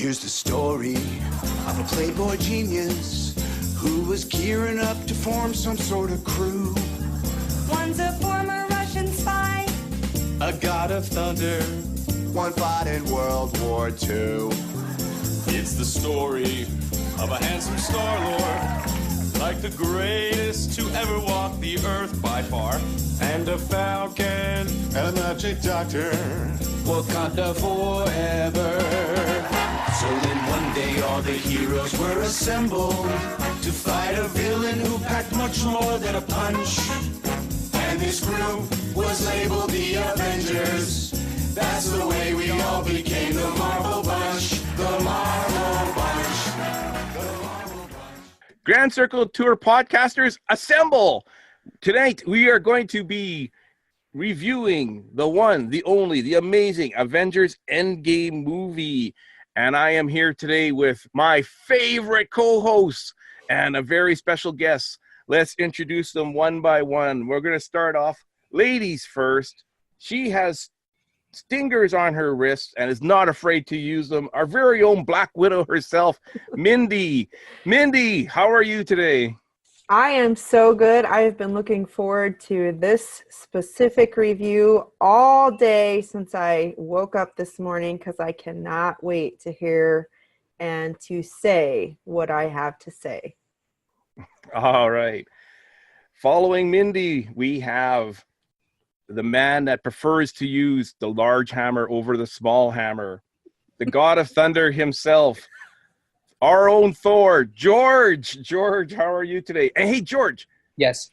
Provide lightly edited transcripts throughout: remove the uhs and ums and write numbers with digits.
Here's the story of a playboy genius who was gearing up to form some sort of crew. One's a former Russian spy, A god of thunder, one fought in World War II. It's the story of a handsome Star-Lord, like the greatest to ever walk the earth by far. And a falcon, and a magic doctor, Wakanda forever. So then one day all the heroes were assembled to fight a villain who packed much more than a punch. And this group was labeled the Avengers. That's the way we all became the Marvel Bunch. The Marvel Bunch. The Marvel Bunch. Grand Circle Tour podcasters, assemble! Tonight we are going to be reviewing the one, the only, the amazing Avengers Endgame movie. And I am here today with my favorite co-hosts and a very special guest. Let's introduce them one by one. We're going to start off ladies first. She has stingers on her wrists and is not afraid to use them. Our very own Black Widow herself, Mindy. Mindy, how are you today? I am so good. I have been looking forward to this specific review all day since I woke up this morning because I cannot wait to hear and to say what I have to say. All right. Following Mindy, we have the man that prefers to use the large hammer over the small hammer, the god of thunder himself, our own Thor, George. George, how are you today? And hey, George. Yes.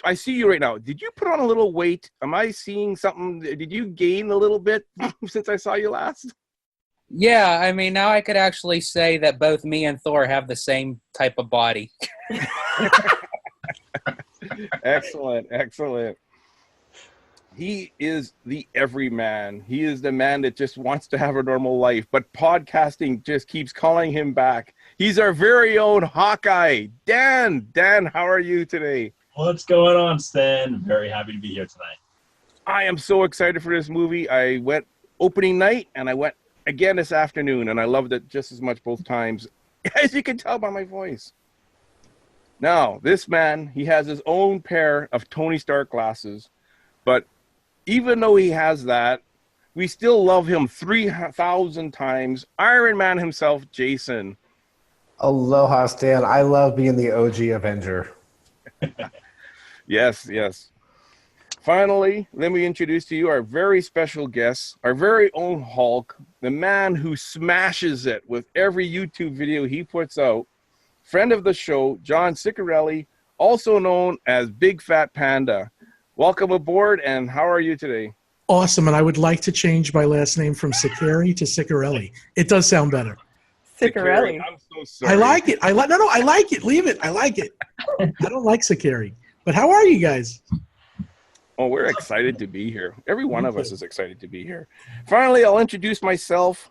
I see you right now. Did you put on a little weight? Am I seeing something? Did you gain a little bit since I saw you last? Yeah, I mean, now I could actually say that both me and Thor have the same type of body. Excellent, excellent. He is the everyman. He is the man that just wants to have a normal life, but podcasting just keeps calling him back. He's our very own Hawkeye. Dan, how are you today? What's going on, Stan? Very happy to be here tonight. I am so excited for this movie. I went opening night, and I went again this afternoon, and I loved it just as much both times, as you can tell by my voice. Now, this man, he has his own pair of Tony Stark glasses, but even though he has that, we still love him 3,000 times. Iron Man himself, Jason. Aloha, Stan. I love being the OG Avenger. Yes. Finally, let me introduce to you our very special guest, our very own Hulk, the man who smashes it with every YouTube video he puts out. Friend of the show, John Ciccarelli, also known as Big Fat Panda. Welcome aboard, and how are you today? Awesome, and I would like to change my last name from Ciccarelli to Ciccarelli. It does sound better. Ciccarelli. I'm so sorry. I like it. I like it. Leave it. I like it. I don't like Ciccarelli. But how are you guys? Oh, we're excited to be here. Every one of us is excited to be here. Finally, I'll introduce myself.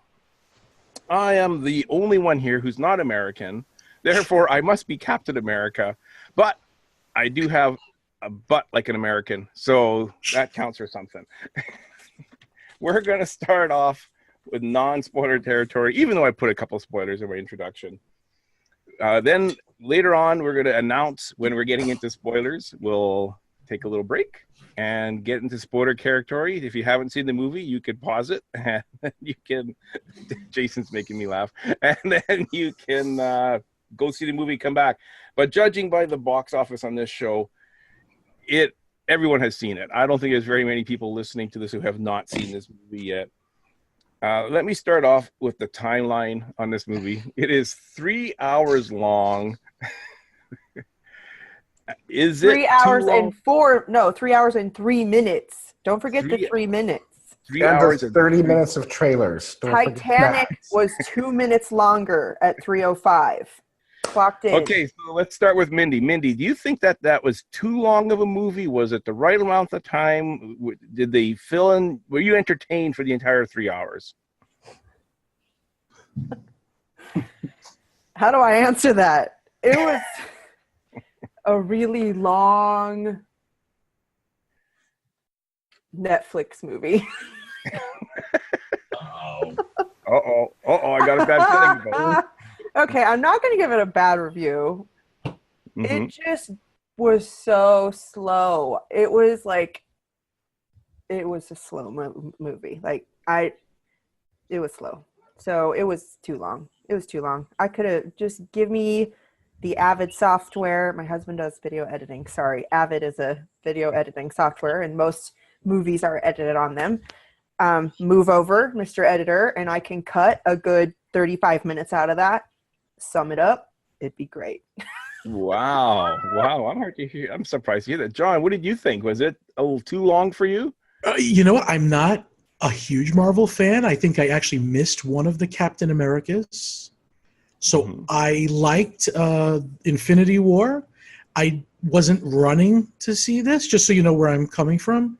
I am the only one here who's not American. Therefore, I must be Captain America. But I do have a butt like an American, so that counts for something. We're going to start off with non-spoiler territory, even though I put a couple spoilers in my introduction. Then later on, we're going to announce when we're getting into spoilers. We'll take a little break and get into spoiler territory. If you haven't seen the movie, you can pause it. And you can, Jason's making me laugh. And then you can go see the movie, come back. But judging by the box office on this show, everyone has seen it. I don't think there's very many people listening to this who have not seen this movie yet. Let me start off with the timeline on this movie. It is 3 hours long. Is it 3 hours and 3 hours and 3 minutes. Don't forget the 3 minutes. 3 hours and 30 minutes of trailers. Titanic was 2 minutes longer at 3:05. Clocked in. Okay, so let's start with Mindy. Mindy, do you think that was too long of a movie? Was it the right amount of time? Did they fill in? Were you entertained for the entire 3 hours? How do I answer that? It was a really long Netflix movie. I got a bad feeling about it. Okay, I'm not going to give it a bad review. Mhm. It just was so slow. It was a slow movie. It was slow. So it was too long. It was too long. I could have just give me the Avid software. My husband does video editing. Sorry, Avid is a video editing software, and most movies are edited on them. Move over, Mr. Editor, and I can cut a good 35 minutes out of that. Sum it up. It'd be great. Wow. I'm hard to hear. I'm surprised to hear that. John, what did you think? Was it a little too long for you? You know what? I'm not a huge Marvel fan. I think I actually missed one of the Captain Americas. So I liked Infinity War. I wasn't running to see this, just so you know where I'm coming from.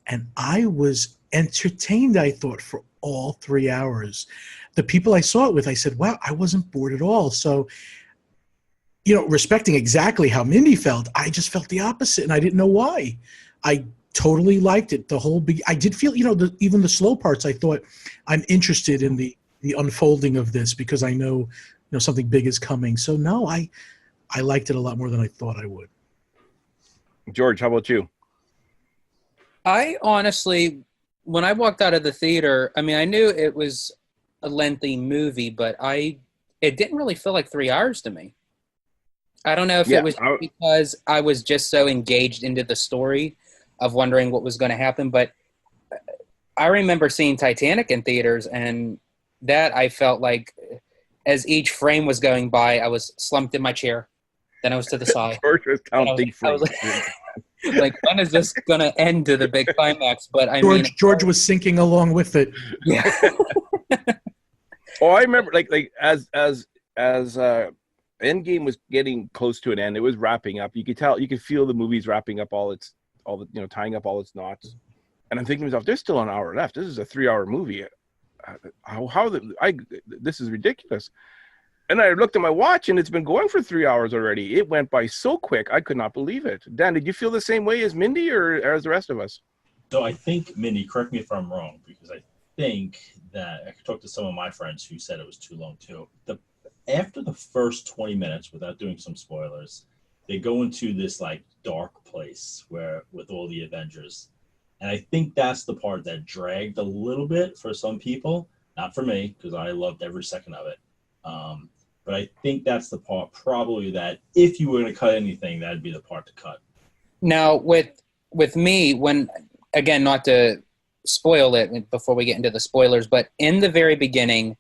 And I was entertained, I thought, for all 3 hours. The people I saw it with, I said, wow, I wasn't bored at all. So, respecting exactly how Mindy felt, I just felt the opposite, and I didn't know why. I totally liked it. I did feel, even the slow parts, I thought, I'm interested in the unfolding of this because I know, something big is coming. So, no, I liked it a lot more than I thought I would. George, how about you? I honestly, when I walked out of the theater, I mean, I knew it was a lengthy movie, but it didn't really feel like 3 hours to me. I don't know if it was because I was just so engaged into the story of wondering what was going to happen, but I remember seeing Titanic in theaters, and that I felt like as each frame was going by, I was slumped in my chair. Then I was to the side. George was counting frames. Like, when is this going to end to the big climax? But George was sinking along with it. Yeah. I remember like as Endgame was getting close to an end, it was wrapping up. You could feel the movie's wrapping up tying up all its knots. And I'm thinking to myself, there's still an hour left. This is a 3-hour movie. This is ridiculous. And I looked at my watch, and it's been going for 3 hours already. It went by so quick, I could not believe it. Dan, did you feel the same way as Mindy or as the rest of us? So I think, Mindy, correct me if I'm wrong, because I think that I talked to some of my friends who said it was too long too. After the first 20 minutes, without doing some spoilers, they go into this like dark place with all the Avengers. And I think that's the part that dragged a little bit for some people. Not for me, because I loved every second of it. But I think that's the part probably that if you were going to cut anything, that'd be the part to cut. Now, with me, again, not to spoil it before we get into the spoilers, but in the very beginning,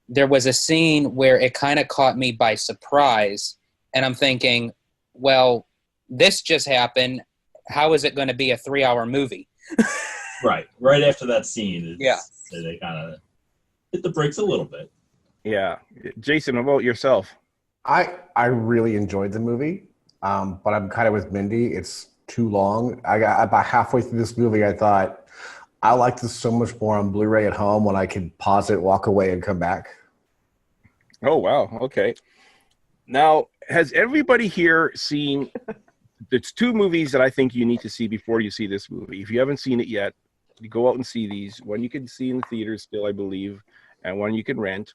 there was a scene where it kind of caught me by surprise. And I'm thinking, well, this just happened. How is it going to be a 3-hour movie? Right after that scene, they kind of hit the brakes a little bit. Yeah. Jason, how about yourself? I really enjoyed the movie, but I'm kind of with Mindy. It's too long. I got about halfway through this movie, I thought, I like this so much more on Blu-ray at home when I can pause it, walk away, and come back. Oh, wow. Okay. Now, has everybody here seen... There's 2 movies that I think you need to see before you see this movie. If you haven't seen it yet, you go out and see these. One you can see in the theaters still, I believe, and one you can rent.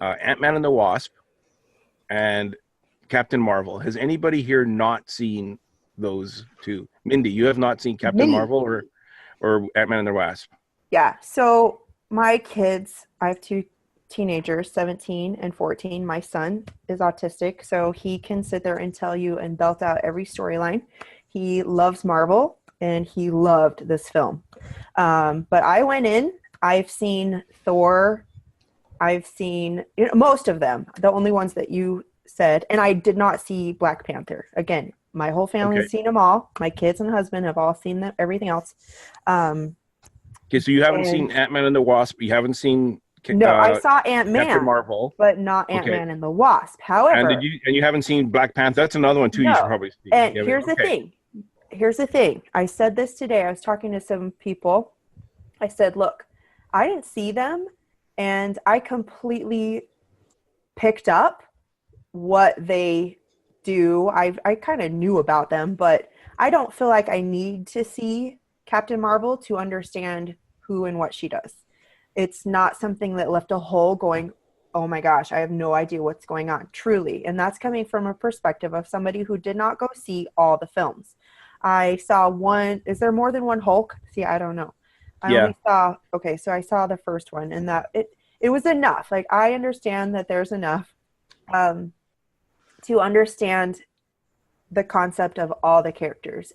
Ant-Man and the Wasp and Captain Marvel. Has anybody here not seen those 2? Mindy, you have not seen Captain Marvel or Ant-Man and the Wasp? Yeah. So my kids, I have 2 teenagers, 17 and 14. My son is autistic, so he can sit there and tell you and belt out every storyline. He loves Marvel, and he loved this film. But I went in, I've seen Thor, I've seen most of them, the only ones that you said, and I did not see Black Panther. Again, my whole family has seen them all. My kids and husband have all seen them, everything else. Okay, so you haven't seen Ant-Man and the Wasp. You haven't seen... No, I saw Ant-Man, Captain Marvel, but not Ant-Man and the Wasp. However, and you haven't seen Black Panther. That's another one too. You should probably see. And here's the thing. Here's the thing. I said this today. I was talking to some people. I said, "Look, I didn't see them, and I completely picked up what they do. I kind of knew about them, but I don't feel like I need to see Captain Marvel to understand who and what she does." It's not something that left a hole going, oh my gosh, I have no idea what's going on, truly. And that's coming from a perspective of somebody who did not go see all the films. I saw one. Is there more than one Hulk? See, I don't know. I Yeah. only saw, okay, so I saw the first one, and that it was enough. Like, I understand that there's enough to understand the concept of all the characters,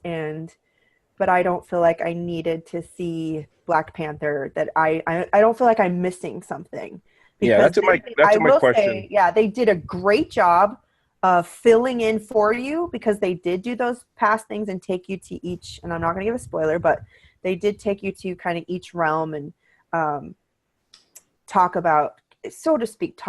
but I don't feel like I needed to see Black Panther. That I don't feel like I'm missing something. Yeah, that's my question. Yeah, they did a great job of filling in for you, because they did do those past things and take you to each, and I'm not going to give a spoiler, but they did take you to kind of each realm and talk about, so to speak,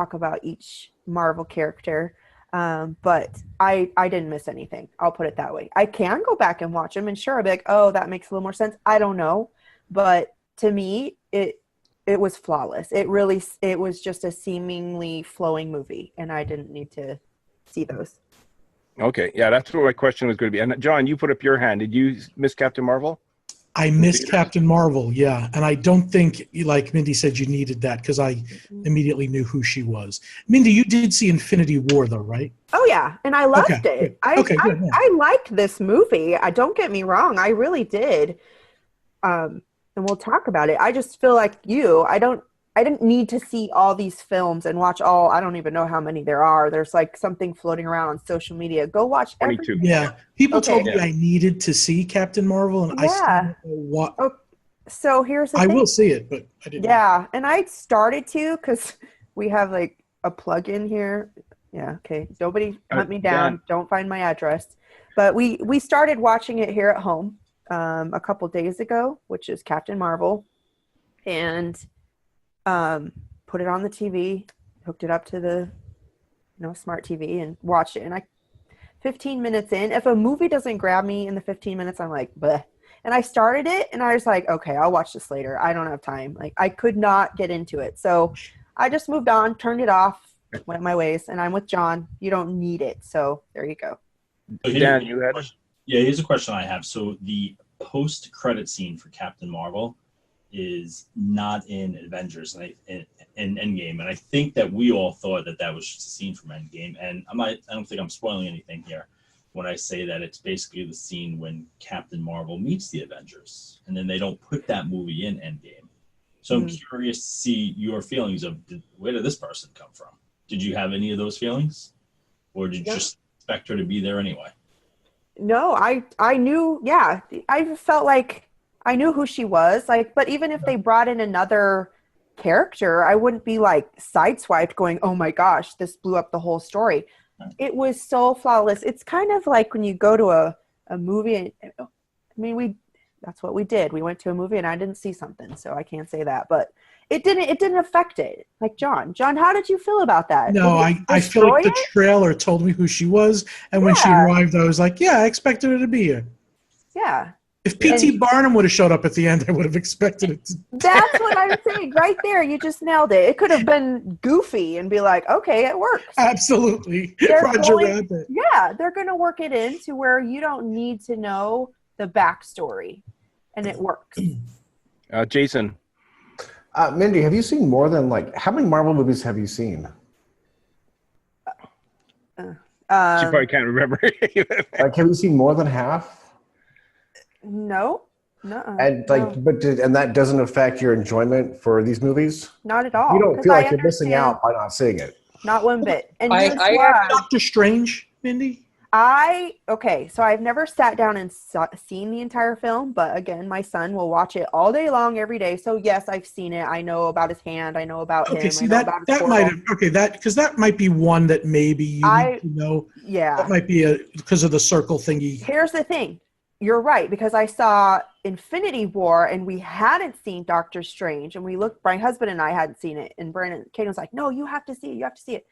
each Marvel character. But I didn't miss anything. I'll put it that way. I can go back and watch them, and sure, I'll be like, oh, that makes a little more sense. I don't know. But to me, it was flawless. It was just a seemingly flowing movie, and I didn't need to see those. Okay, yeah, that's what my question was going to be. And John, you put up your hand. Did you miss Captain Marvel? I missed Captain Marvel, yeah. And I don't think, like Mindy said, you needed that, because I immediately knew who she was. Mindy, you did see Infinity War, though, right? Oh, yeah. And I loved it. Good. Good, yeah. I liked this movie. Don't get me wrong. I really did. And we'll talk about it. I just feel like I didn't need to see all these films and watch all, I don't even know how many there are. There's like something floating around on social media. Go watch 22. Yeah. People told me I needed to see Captain Marvel, and I still don't know what. Oh, so here's the thing. I will see it, but I didn't. Yeah, and I started to, because we have like a plug-in here. Yeah, okay. Nobody hunt me down. Don't find my address. But we started watching it here at home a couple days ago, which is Captain Marvel. And put it on the TV, hooked it up to the smart TV, and watched it. And 15 minutes in, if a movie doesn't grab me in the 15 minutes, I'm like, bleh. And I started it, and I was like, okay, I'll watch this later. I don't have time. Like, I could not get into it. So I just moved on, turned it off, went my ways, and I'm with John. You don't need it. So there you go. Dan, you had it? Yeah, here's a question I have. So the post-credit scene for Captain Marvel is not in Avengers and in Endgame, and I think that we all thought that was just a scene from Endgame. And I don't think I'm spoiling anything here when I say that it's basically the scene when Captain Marvel meets the Avengers, and then they don't put that movie in Endgame. So I'm curious to see your feelings of where did this person come from? Did you have any of those feelings, or did you just expect her to be there anyway? No, I knew. Yeah, I felt like I knew who she was, like, but even if they brought in another character, I wouldn't be like sideswiped going, oh my gosh, this blew up the whole story. It was so flawless. It's kind of like when you go to a movie, and I mean, that's what we did. We went to a movie and I didn't see something, so I can't say that, but it didn't affect it. Like John, how did you feel about that? No, I feel like the trailer told me who she was, and when she arrived, I was like, yeah, I expected her to be here. Yeah. If P.T. Barnum would have showed up at the end, I would have expected it. That's what I'm saying. Right there, you just nailed it. It could have been goofy and be like, okay, it works. Absolutely. Roger Rabbit. Yeah, they're going to work it in to where you don't need to know the backstory, and it works. Jason. Mindy, have you seen more than, how many Marvel movies have you seen? She probably can't remember. Have you seen more than half? No. And and that doesn't affect your enjoyment for these movies? Not at all. You don't feel like you're missing out by not seeing it? Not one bit. And I have Doctor Strange, Mindy? So I've never sat down and seen the entire film, but again, my son will watch it all day long every day. So yes, I've seen it. I know about his hand. I know about him. See, that might be one that maybe you need to know. Yeah. That might be because of the circle thingy. Here's the thing. You're right, because I saw Infinity War and we hadn't seen Doctor Strange, and my husband and I hadn't seen it, and Kaden was like, no, you have to see it. You have to see it.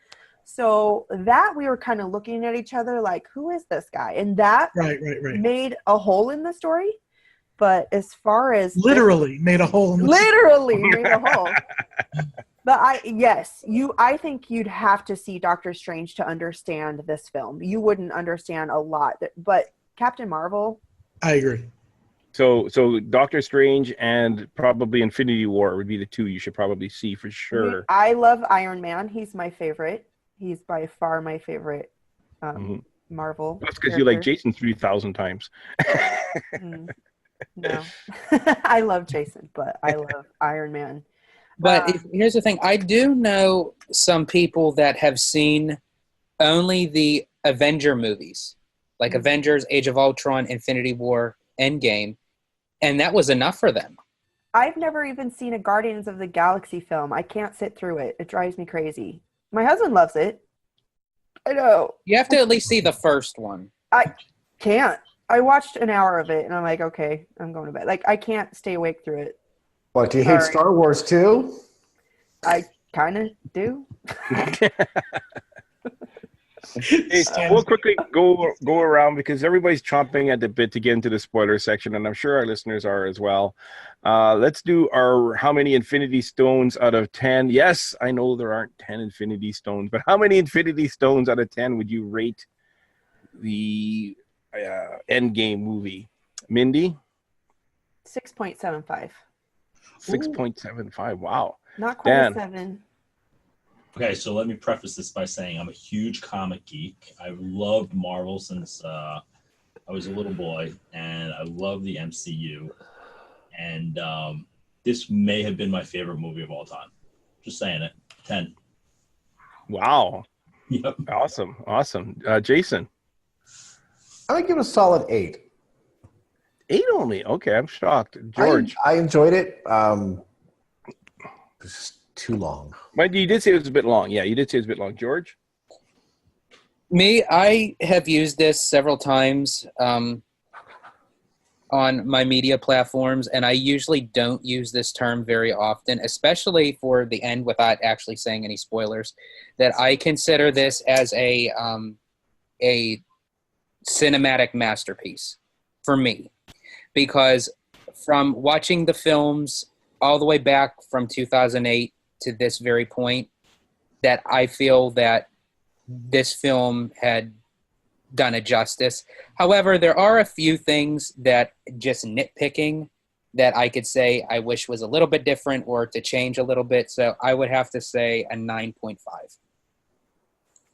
So that we were kind of looking at each other like, who is this guy? And that made a hole in the story. But as far as literally made a hole in the literally made a hole. But I think you'd have to see Doctor Strange to understand this film. You wouldn't understand a lot, but Captain Marvel, I agree. So Doctor Strange and probably Infinity War would be the two you should probably see for sure. I love Iron Man. He's my favorite. He's by far my favorite Marvel That's because character. you like Jason 3,000 times. No. I love Jason, but I love Iron Man. But here's the thing. I do know some people that have seen only the Avenger movies, like Avengers, Age of Ultron, Infinity War, Endgame, and that was enough for them. I've never even seen a Guardians of the Galaxy film. I can't sit through it. It drives me crazy. My husband loves it. I know. You have to at least see the first one. I can't. I watched an hour of it, and I'm like, okay, I'm going to bed. Like, I can't stay awake through it. What, do you hate Star Wars too? I kind of do. Hey, we'll quickly go around because everybody's chomping at the bit to get into the spoiler section, and I'm sure our listeners are as well. Let's do our how many Infinity Stones out of 10. Yes, I know there aren't 10 Infinity Stones, but how many Infinity Stones out of 10 would you rate the Endgame movie? Mindy? 6.75. 6.75. Wow. Not quite Dan. a 7. Okay, so let me preface this by saying I'm a huge comic geek. I've loved Marvel since I was a little boy, and I love the MCU. And this may have been my favorite movie of all time. Just saying it. 10. Wow. Yep. Awesome. Jason? I would give it a solid 8. 8 only? Okay, I'm shocked. George? I enjoyed it. It's too long. But you did say it was a bit long. Yeah, you did say it was a bit long. George? Me, I have used this several times on my media platforms, and I usually don't use this term very often, especially for the end without actually saying any spoilers, that I consider this as a cinematic masterpiece for me. Because from watching the films all the way back from 2008 to this very point, that I feel that this film had done it justice. However, there are a few things that just nitpicking that I could say I wish was a little bit different or to change a little bit. So I would have to say a 9.5.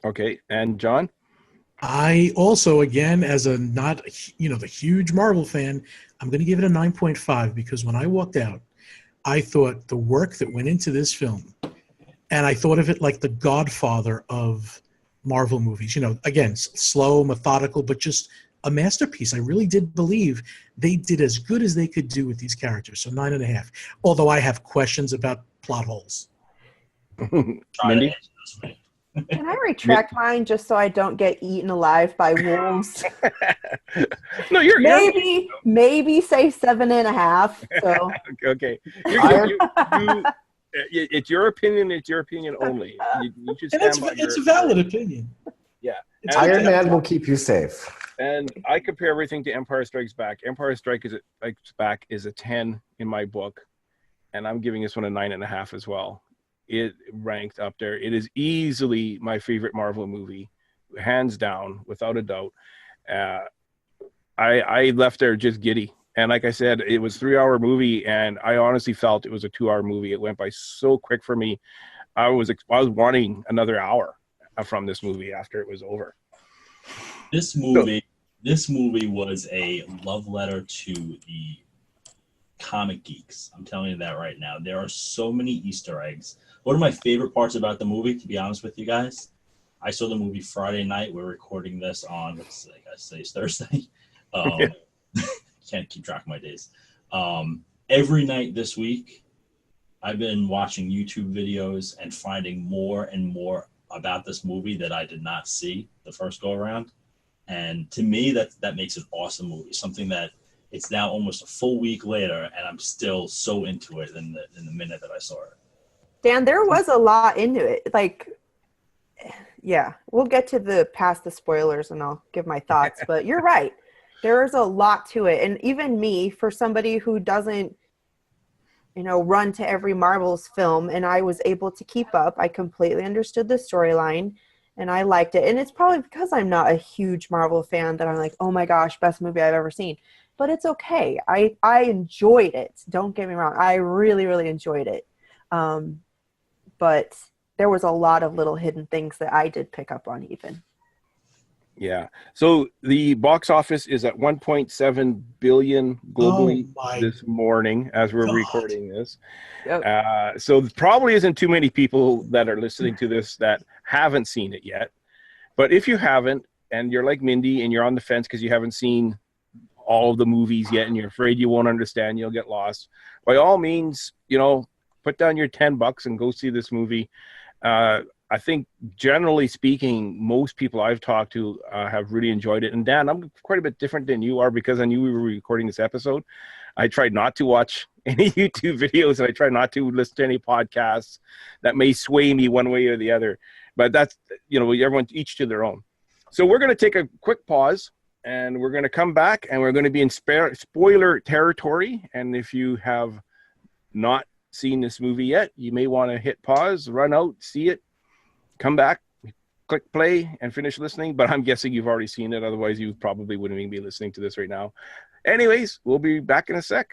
Okay, and John? I also, again, as a not, the huge Marvel fan, I'm going to give it a 9.5 because when I walked out, I thought the work that went into this film, and I thought of it like the Godfather of Marvel movies. Again, slow, methodical, but just a masterpiece. I really did believe they did as good as they could do with these characters. So 9.5. Although I have questions about plot holes. Mindy? Can I retract mine just so I don't get eaten alive by wolves? No, you're maybe say 7.5. So okay. It's your opinion. It's your opinion only. You should stand by it's a valid opinion. Yeah. Iron Man will keep you safe. And I compare everything to Empire Strikes Back. Empire Strikes Back is a 10 in my book, and I'm giving this one a 9.5 as well. It ranked up there. It is easily my favorite Marvel movie, hands down, without a doubt. I left there just giddy. And like I said, it was a 3-hour movie, and I honestly felt it was a 2-hour movie. It went by so quick for me. I was wanting another hour from this movie after it was over. This movie was a love letter to the comic geeks. I'm telling you that right now. There are so many Easter eggs. One of my favorite parts about the movie, to be honest with you guys, I saw the movie Friday night. We're recording this on, it's Thursday. Can't keep track of my days. Every night this week, I've been watching YouTube videos and finding more and more about this movie that I did not see the first go around. And to me, that makes an awesome movie. Something that it's now almost a full week later, and I'm still so into it in the minute that I saw it. Dan, there was a lot into it. Like, yeah, we'll get to past the spoilers and I'll give my thoughts, but you're right. There's a lot to it. And even me, for somebody who doesn't, run to every Marvel's film, and I was able to keep up, I completely understood the storyline and I liked it. And it's probably because I'm not a huge Marvel fan that I'm like, oh my gosh, best movie I've ever seen. but it's okay. I enjoyed it. Don't get me wrong. I really, really enjoyed it. But there was a lot of little hidden things that I did pick up on even. Yeah. So the box office is at 1.7 billion globally this morning as we're recording this. Yep. So there probably isn't too many people that are listening to this that haven't seen it yet. But if you haven't, and you're like Mindy and you're on the fence because you haven't seen all of the movies yet and you're afraid you won't understand, you'll get lost, by all means, put down your $10 and go see this movie. I think generally speaking, most people I've talked to have really enjoyed it. And Dan, I'm quite a bit different than you are because I knew we were recording this episode. I tried not to watch any YouTube videos and I tried not to listen to any podcasts that may sway me one way or the other. But that's, everyone each to their own. So we're going to take a quick pause and we're going to come back and we're going to be in spoiler territory. And if you have not seen this movie yet, you may want to hit pause, run out, see it, come back, click play, and finish listening. But I'm guessing you've already seen it. Otherwise, you probably wouldn't even be listening to this right now. Anyways, we'll be back in a sec.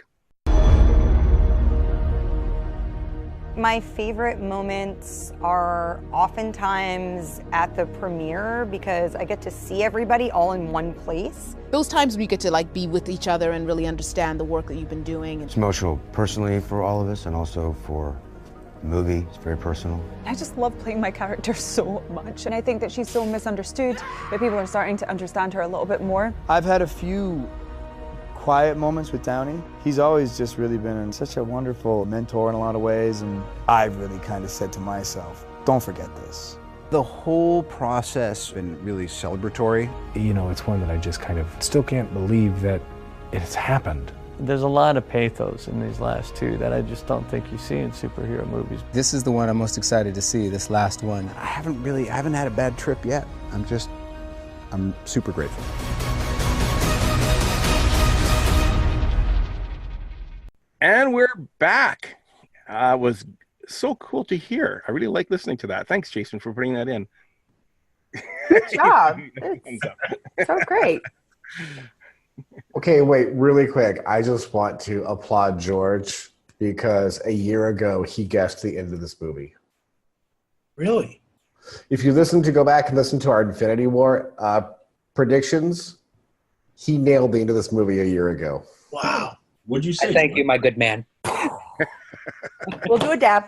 My favorite moments are oftentimes at the premiere because I get to see everybody all in one place. Those times we get to be with each other and really understand the work that you've been doing. It's emotional personally for all of us and also for the movie. It's very personal. I just love playing my character so much, and I think that she's so misunderstood, but people are starting to understand her a little bit more. I've had a few quiet moments with Downey. He's always just really been such a wonderful mentor in a lot of ways, and I've really kind of said to myself, don't forget this. The whole process has been really celebratory. It's one that I just kind of still can't believe that it's happened. There's a lot of pathos in these last two that I just don't think you see in superhero movies. This is the one I'm most excited to see, this last one. I haven't had a bad trip yet. I'm super grateful. And we're back. It was so cool to hear. I really like listening to that. Thanks, Jason, for putting that in. Good job. It's so great. Okay, wait, really quick. I just want to applaud George because a year ago he guessed the end of this movie. Really? If you go back and listen to our Infinity War predictions, he nailed the end of this movie a year ago. Wow. What'd you say? Thank you, my good man. We'll do a dab.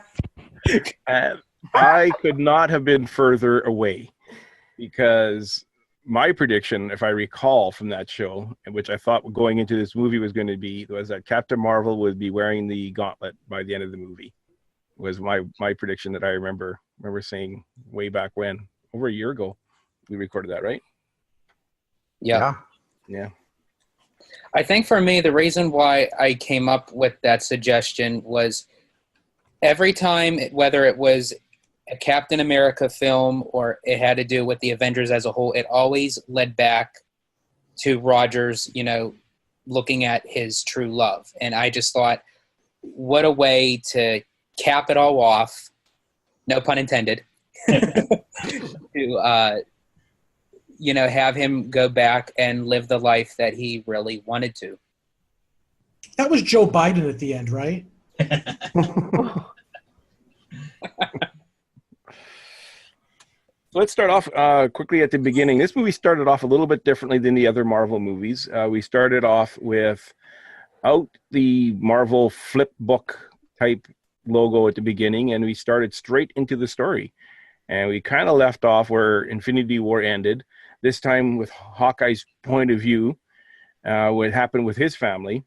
I could not have been further away because my prediction, if I recall from that show, which I thought going into this movie was going to be, was that Captain Marvel would be wearing the gauntlet by the end of the movie. Was my prediction that I remember saying way back when, over a year ago. We recorded that, right? Yeah. Yeah. I think for me, the reason why I came up with that suggestion was every time, whether it was a Captain America film or it had to do with the Avengers as a whole, it always led back to Rogers, looking at his true love. And I just thought, what a way to cap it all off, no pun intended, to have him go back and live the life that he really wanted to. That was Joe Biden at the end, right? Let's start off quickly at the beginning. This movie started off a little bit differently than the other Marvel movies. We started off without the Marvel flip book type logo at the beginning, and we started straight into the story. And we kind of left off where Infinity War ended, this time with Hawkeye's point of view, what happened with his family.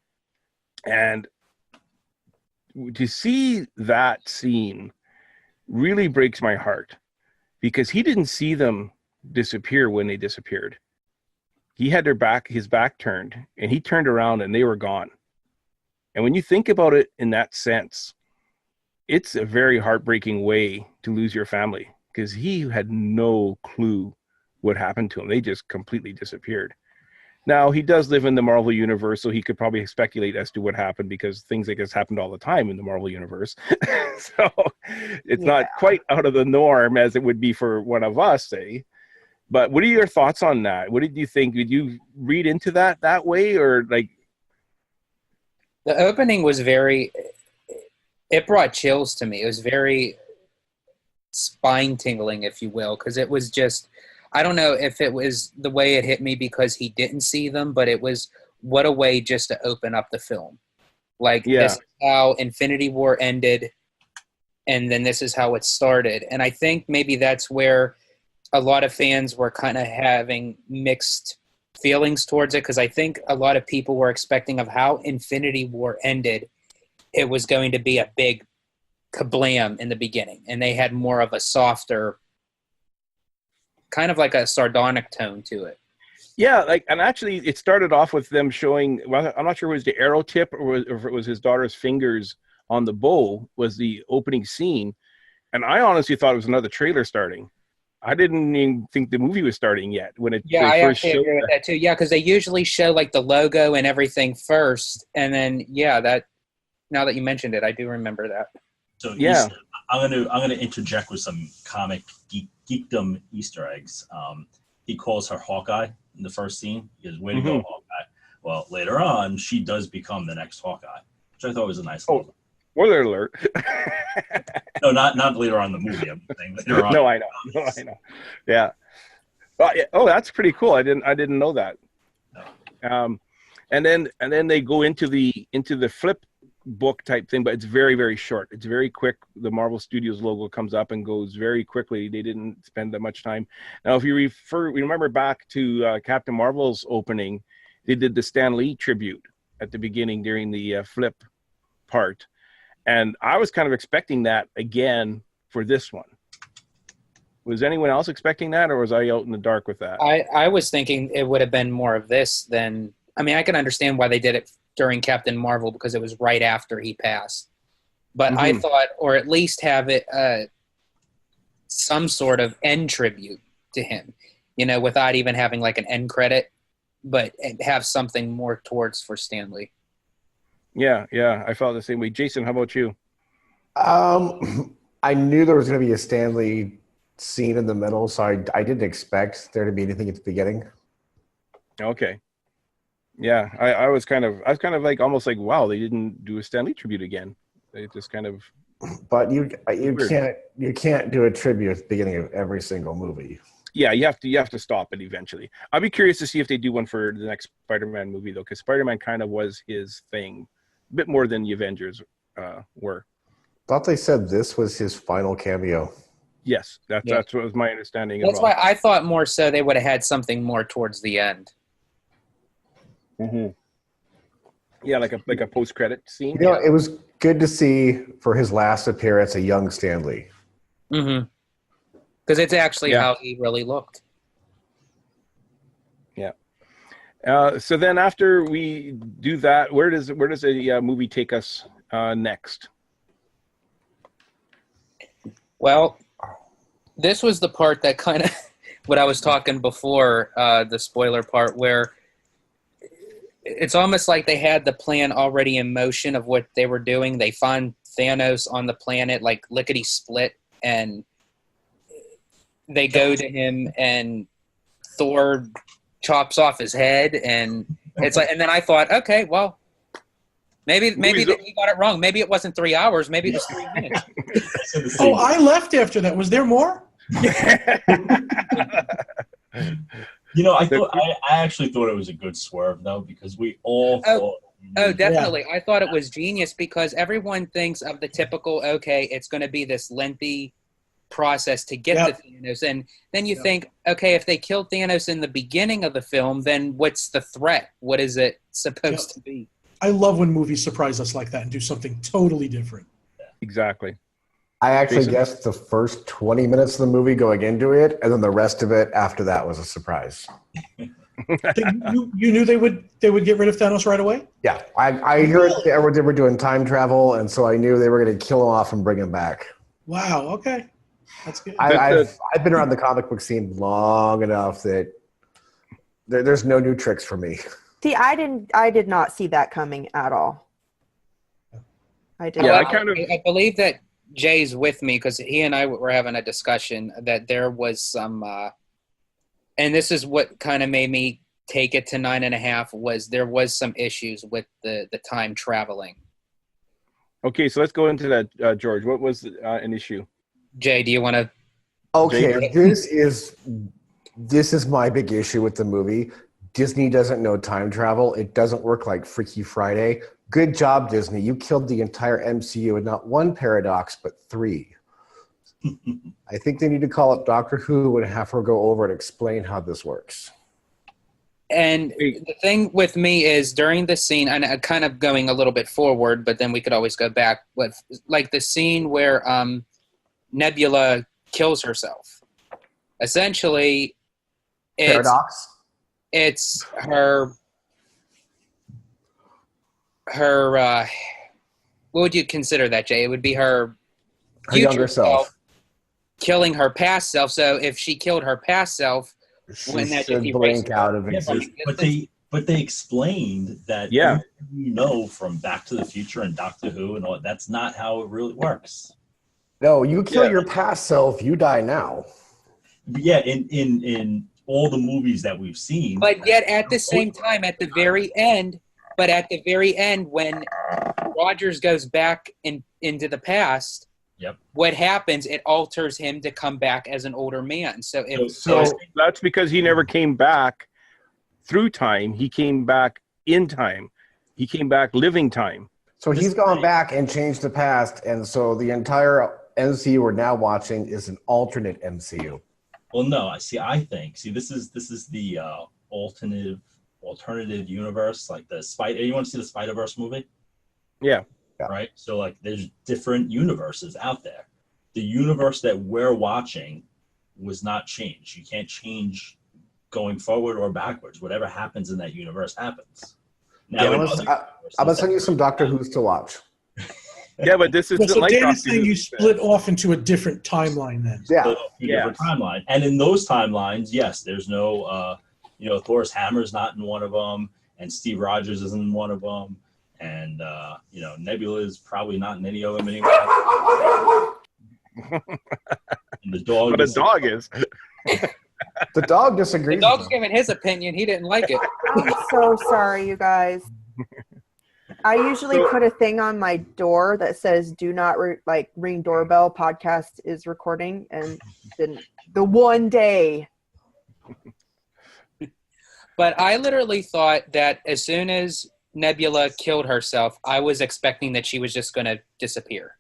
And to see that scene really breaks my heart because he didn't see them disappear when they disappeared. He had his back turned, and he turned around and they were gone. And when you think about it in that sense, it's a very heartbreaking way to lose your family because he had no clue what happened to him. They just completely disappeared. Now, he does live in the Marvel Universe, so he could probably speculate as to what happened because things like this happened all the time in the Marvel Universe. So it's not quite out of the norm as it would be for one of us, say. But what are your thoughts on that? What did you think? Did you read into that way? Or The opening was it brought chills to me. It was very spine tingling, if you will, because it was just, I don't know if it was the way it hit me because he didn't see them, but it was what a way just to open up the film. Like, this is how Infinity War ended, and then this is how it started. And I think maybe that's where a lot of fans were kind of having mixed feelings towards it, because I think a lot of people were expecting of how Infinity War ended, it was going to be a big kablam in the beginning, and they had more of a softer, kind of like a sardonic tone to it. Yeah, like, and actually it started off with them showing, well, I'm not sure if it was the arrow tip or if it was his daughter's fingers on the bow was the opening scene, and I honestly thought it was another trailer starting. I didn't even think the movie was starting yet when it. Yeah, I actually agree with that too. Yeah, because they usually show like the logo and everything first, and then that. Now that you mentioned it, I do remember that. So yeah, I'm gonna interject with some comic geekdom Easter eggs. He calls her Hawkeye in the first scene. He goes, "Way to go, Hawkeye." Well, later on, she does become the next Hawkeye, which I thought was a nice. Spoiler alert! No, not later on in the movie. I'm saying later on. No, I know. Yeah. Oh, that's pretty cool. I didn't know that. No. And then they go into the flip book type thing, but it's very, very short. It's very quick. The Marvel Studios logo comes up and goes very quickly. They didn't spend that much time. Now, if you remember back to Captain Marvel's opening, they did the Stan Lee tribute at the beginning during the flip part, and I was kind of expecting that again for this one. Was anyone else expecting that, or was I out in the dark with that? I was thinking it would have been more of this than. I mean, I can understand why they did it during Captain Marvel because it was right after he passed. But I thought, or at least have it some sort of end tribute to him, without even having like an end credit, but have something more towards for Stan Lee. Yeah, I felt the same way. Jason, how about you? I knew there was going to be a Stan Lee scene in the middle, so I didn't expect there to be anything at the beginning. Okay. Yeah, I was kind of like almost like, wow, they didn't do a Stan Lee tribute again. They just kind of. But you can't do a tribute at the beginning of every single movie. Yeah, you have to stop it eventually. I'll be curious to see if they do one for the next Spider-Man movie though, because Spider-Man kind of was his thing, a bit more than the Avengers were. Thought they said this was his final cameo. Yes, that's what was my understanding. That's why I thought more so they would have had something more towards the end. Mm-hmm. Yeah, like a post-credit scene. It was good to see for his last appearance a young Stan Lee. Mm-hmm. Because it's actually how he really looked. Yeah. So then after we do that, where does a movie take us next? Well, this was the part that kind of what I was talking before, the spoiler part, where it's almost like they had the plan already in motion of what they were doing. They find Thanos on the planet, like lickety split, and they go to him, and Thor chops off his head, and it's like. And then I thought, okay, well, maybe we got it wrong. Maybe it wasn't 3 hours. Maybe it was 3 minutes. Oh, I left after that. Was there more? I actually thought it was a good swerve though, because we all thought. Oh, definitely. Yeah. I thought it was genius because everyone thinks of the typical, okay, it's going to be this lengthy process to get to Thanos. And then you think, okay, if they killed Thanos in the beginning of the film, then what's the threat? What is it supposed to be? I love when movies surprise us like that and do something totally different. Exactly. I actually guessed the first 20 minutes of the movie going into it, and then the rest of it after that was a surprise. You knew they would get rid of Thanos right away? Yeah, I heard they were doing time travel, and so I knew they were going to kill him off and bring him back. Wow. Okay, that's good. I've been around the comic book scene long enough that there's no new tricks for me. See, I did not see that coming at all. I believe that Jay's with me because he and I were having a discussion that there was some, and this is what kind of made me take it to 9.5 was there was some issues with the time traveling. Okay, so let's go into that, George. What was an issue? Jay, do you want to? Okay, this is my big issue with the movie. Disney doesn't know time travel. It doesn't work like Freaky Friday. Good job, Disney. You killed the entire MCU with not one paradox, but 3. I think they need to call up Doctor Who and have her go over and explain how this works. And the thing with me is during the scene, and I'm kind of going a little bit forward, but then we could always go back with like the scene where Nebula kills herself. Essentially, Paradox? It's her what would you consider that, Jay? It would be her younger self killing her past self. So if she killed her past self, when that just blink out of existence. But they explained that everything you know from Back to the Future and Doctor Who and all that's not how it really works. No, you kill your past self, you die now. Yeah, in all the movies that we've seen. But yet at the same time, at the very end, when Rogers goes back into the past, what happens, it alters him to come back as an older man. So that's because he never came back through time. He came back in time. He came back living time. So he's gone back and changed the past, and so the entire MCU we're now watching is an alternate MCU. Well, no, I think this is the alternative universe, like the Spider. You want to see the Spider-Verse movie? Yeah. Right. So like, there's different universes out there. The universe that we're watching was not changed. You can't change going forward or backwards. Whatever happens in that universe happens. Now, I'm gonna send you some Doctor Who's to watch. Yeah, but this is so like Dan's saying you split off into a different timeline then. Different timeline. And in those timelines, yes, there's no, Thor's hammer's not in one of them, and Steve Rogers isn't in one of them, and Nebula is probably not in any of them anyway. And the dog. But the dog is. The dog disagrees. The dog's giving his opinion. He didn't like it. I'm so sorry, you guys. I usually put a thing on my door that says "Do not ring doorbell. Podcast is recording," and then the one day. But I literally thought that as soon as Nebula killed herself, I was expecting that she was just going to disappear.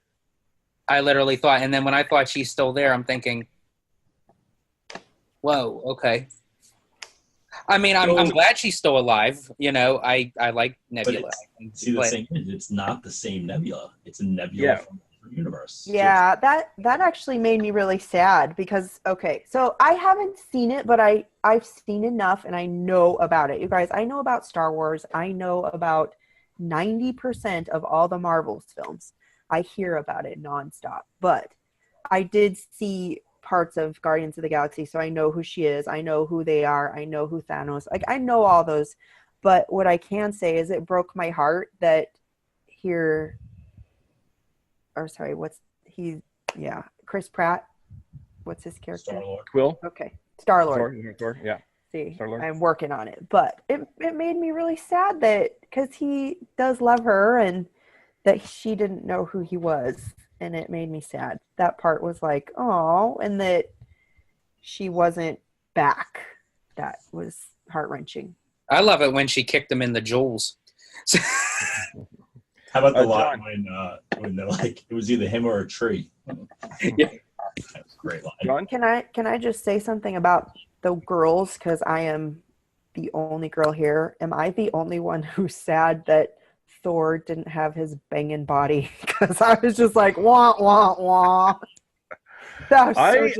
I literally thought, and then when I thought she's still there, I'm thinking, "Whoa, okay." I mean, I'm glad she's still alive. I like Nebula. The thing is, it's not the same Nebula. It's a Nebula from a different universe. Yeah, that actually made me really sad because, okay, so I haven't seen it, but I've seen enough and I know about it. You guys, I know about Star Wars. I know about 90% of all the Marvel films. I hear about it nonstop. But I did see parts of Guardians of the Galaxy, so I know who she is. I know who they are. I know who Thanos. I know all those. But what I can say is it broke my heart that Chris Pratt. What's his character? Star-Lord. Quill. Okay, Star-Lord. Thor, yeah. See, Star-Lord. I'm working on it, but it made me really sad that because he does love her and that she didn't know who he was. And it made me sad. That part was like, oh, and that she wasn't back. That was heart-wrenching. I love it when she kicked him in the jewels. How about the line when they're like, it was either him or a tree? Yeah. That was a great line. Can I just say something about the girls? Because I am the only girl here. Am I the only one who's sad that Thor didn't have his banging body? Because I was just like, wah, wah, wah. I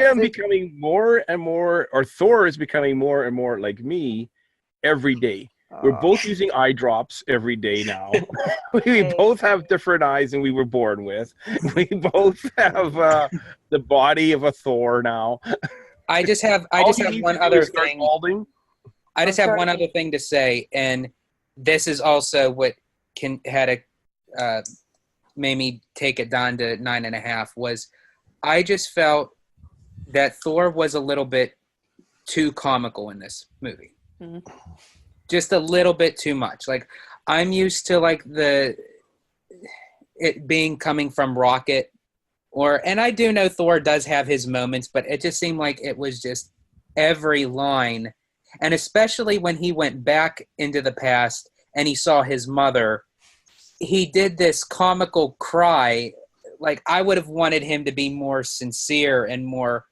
am becoming more and more, or Thor is becoming more and more like me every day. We're both using eye drops every day now. We both have different eyes than we were born with. We both have the body of a Thor now. I just have one other thing. I just have one other thing to say, and this is also what made me take it down to 9.5. Was I just felt that Thor was a little bit too comical in this movie. Just a little bit too much. Like, I'm used to like it being coming from Rocket, and I do know Thor does have his moments, but it just seemed like it was just every line, and especially when he went back into the past and he saw his mother, he did this comical cry. Like, I would have wanted him to be more sincere and more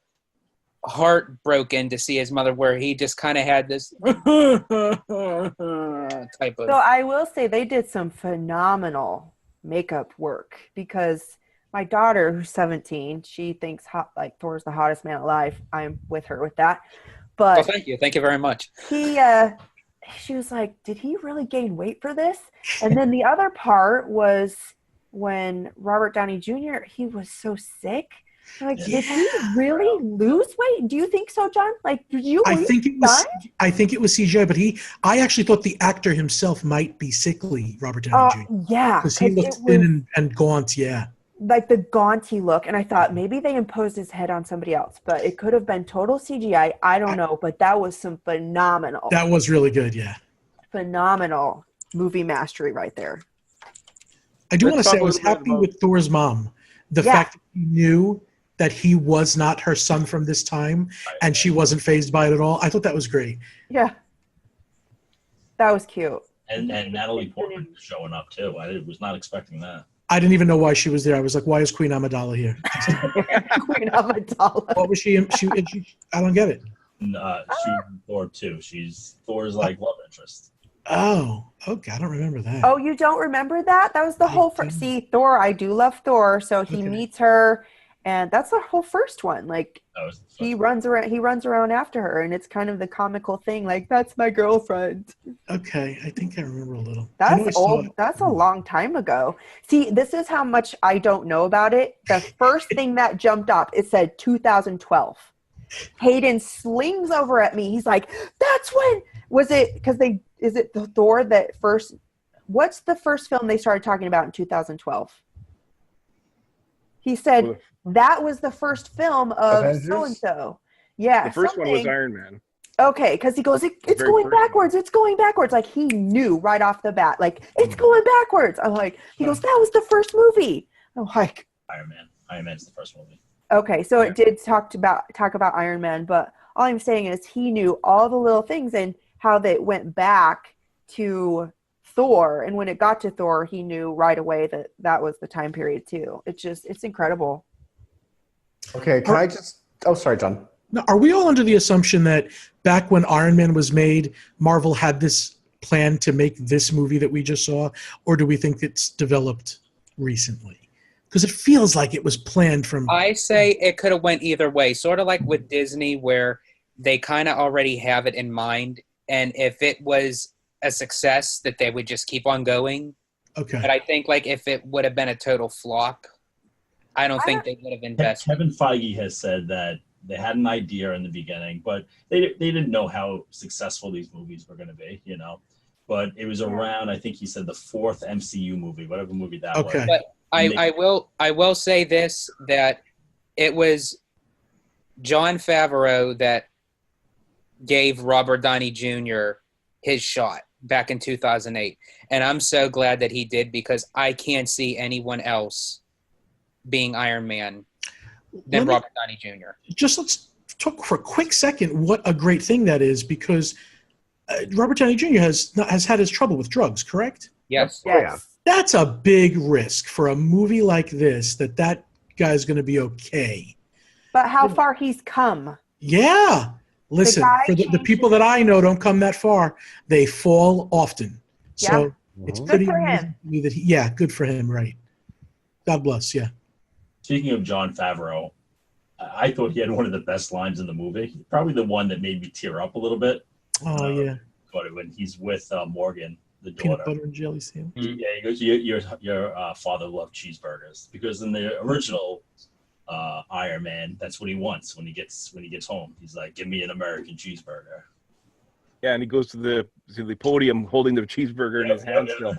heartbroken to see his mother, where he just kind of had this type of. So I will say they did some phenomenal makeup work, because my daughter, who's 17, she thinks Thor's the hottest man alive. I'm with her with that. But well, thank you very much. She was like, did he really gain weight for this? And then the other part was when Robert Downey Jr., he was so sick. I'm like, did he really lose weight? Do you think so, John? Like, did you? I think it was CGI, but I actually thought the actor himself might be sickly, Robert Downey Jr. Yeah, because he looked thin and gaunt. Yeah, like the gaunty look, and I thought maybe they imposed his head on somebody else, but it could have been total CGI. I don't know, but that was some phenomenal. That was really good. Yeah, phenomenal movie mastery right there. I do want to say I was happy with Thor's mom. The fact that he knew that he was not her son from this time, and she wasn't fazed by it at all. I thought that was great. Yeah, that was cute. And Natalie Portman showing up too. I was not expecting that. I didn't even know why she was there. I was like, why is Queen Amidala here? Queen Amidala. What was she? I don't get it. She's Thor too. She's Thor's like love interest. Oh, okay. I don't remember that. Oh, you don't remember that? That was the whole first. See, Thor. I do love Thor. So he meets her, and that's the whole first one. Like he runs around after her, and it's kind of the comical thing. Like, that's my girlfriend. Okay, I think I remember a little. That's old. That's a long time ago. See, this is how much I don't know about it. The first thing that jumped up, it said 2012. Hayden slings over at me. He's like, "That's when was it?" Because is it the Thor that first? What's the first film they started talking about in 2012? He said that was the first film of so and so. Yeah, the first one was Iron Man. Okay, because he goes, it's going backwards. It's going backwards. Like, he knew right off the bat. Like, it's going backwards. I'm like, he goes, that was the first movie. I'm like, Iron Man. Iron Man's the first movie. Okay, so it did talk about Iron Man, but all I'm saying is he knew all the little things and how they went back to Thor, and when it got to Thor, he knew right away that was the time period too. It's incredible. Okay, can I just? Oh, sorry, John. Now, are we all under the assumption that back when Iron Man was made, Marvel had this plan to make this movie that we just saw, or do we think it's developed recently? Because it feels like it was planned from. I say it could have went either way, sort of like with Disney, where they kind of already have it in mind, and if it was a success, that they would just keep on going. Okay. But I think like if it would have been a total flop, I don't think they would have invested. Kevin Feige has said that they had an idea in the beginning, but they didn't know how successful these movies were going to be, you know. But it was around, I think he said, the fourth MCU movie, whatever movie that was. But I will say this, that it was Jon Favreau that gave Robert Downey Jr. his shot back in 2008. And I'm so glad that he did, because I can't see anyone else being Iron Man than Robert Downey Jr. Just let's talk for a quick second what a great thing that is, because Robert Downey Jr. has had his trouble with drugs, correct? Yes. Yes. That's a big risk for a movie like this, that guy's going to be okay. But how far he's come. Yeah. Listen, for the people that I know don't come that far. They fall often. So it's pretty good for him. That good for him, right. God bless, yeah. Speaking of Jon Favreau, I thought he had one of the best lines in the movie. Probably the one that made me tear up a little bit. Oh, yeah. But when he's with Morgan, the daughter. Peanut butter and jelly sandwich. Yeah, he goes, your father loved cheeseburgers. Because in the original Iron Man, that's what he wants when he gets home. He's like, give me an American cheeseburger. Yeah, and he goes to the podium holding the cheeseburger in his hand still.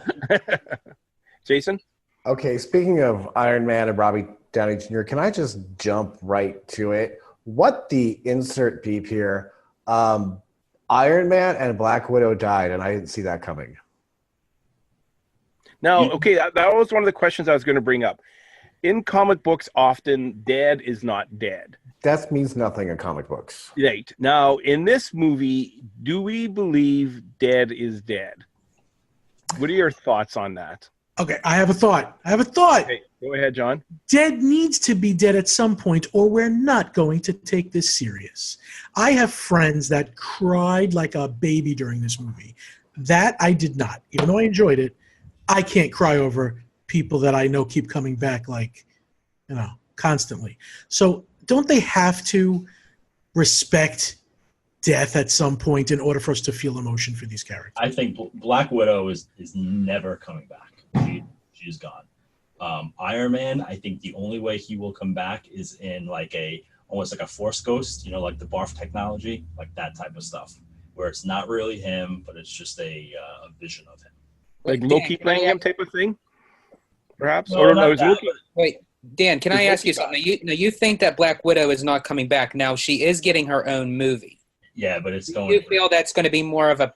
Jason? Okay, speaking of Iron Man and Robbie Downey Jr., can I just jump right to it? What the insert beep here? Iron Man and Black Widow died, and I didn't see that coming. Now, okay, that was one of the questions I was going to bring up. In comic books, often dead is not dead. Death means nothing in comic books. Right. Now, in this movie, do we believe dead is dead? What are your thoughts on that? Okay, I have a thought. Okay, go ahead, John. Dead needs to be dead at some point, or we're not going to take this serious. I have friends that cried like a baby during this movie. That I did not. Even though I enjoyed it, I can't cry over people that I know keep coming back constantly. So don't they have to respect death at some point in order for us to feel emotion for these characters? I think Black Widow is never coming back. She's gone. Iron Man, I think the only way he will come back is in almost like a Force Ghost, like the Barf technology, like that type of stuff, where it's not really him, but it's just a vision of him. Like Loki playing him type of thing? Perhaps? No, Or not is that, Loki... Wait, Dan, can I ask you something? You think that Black Widow is not coming back. Now, she is getting her own movie. Yeah, but it's going... Do you feel that's going to be more of a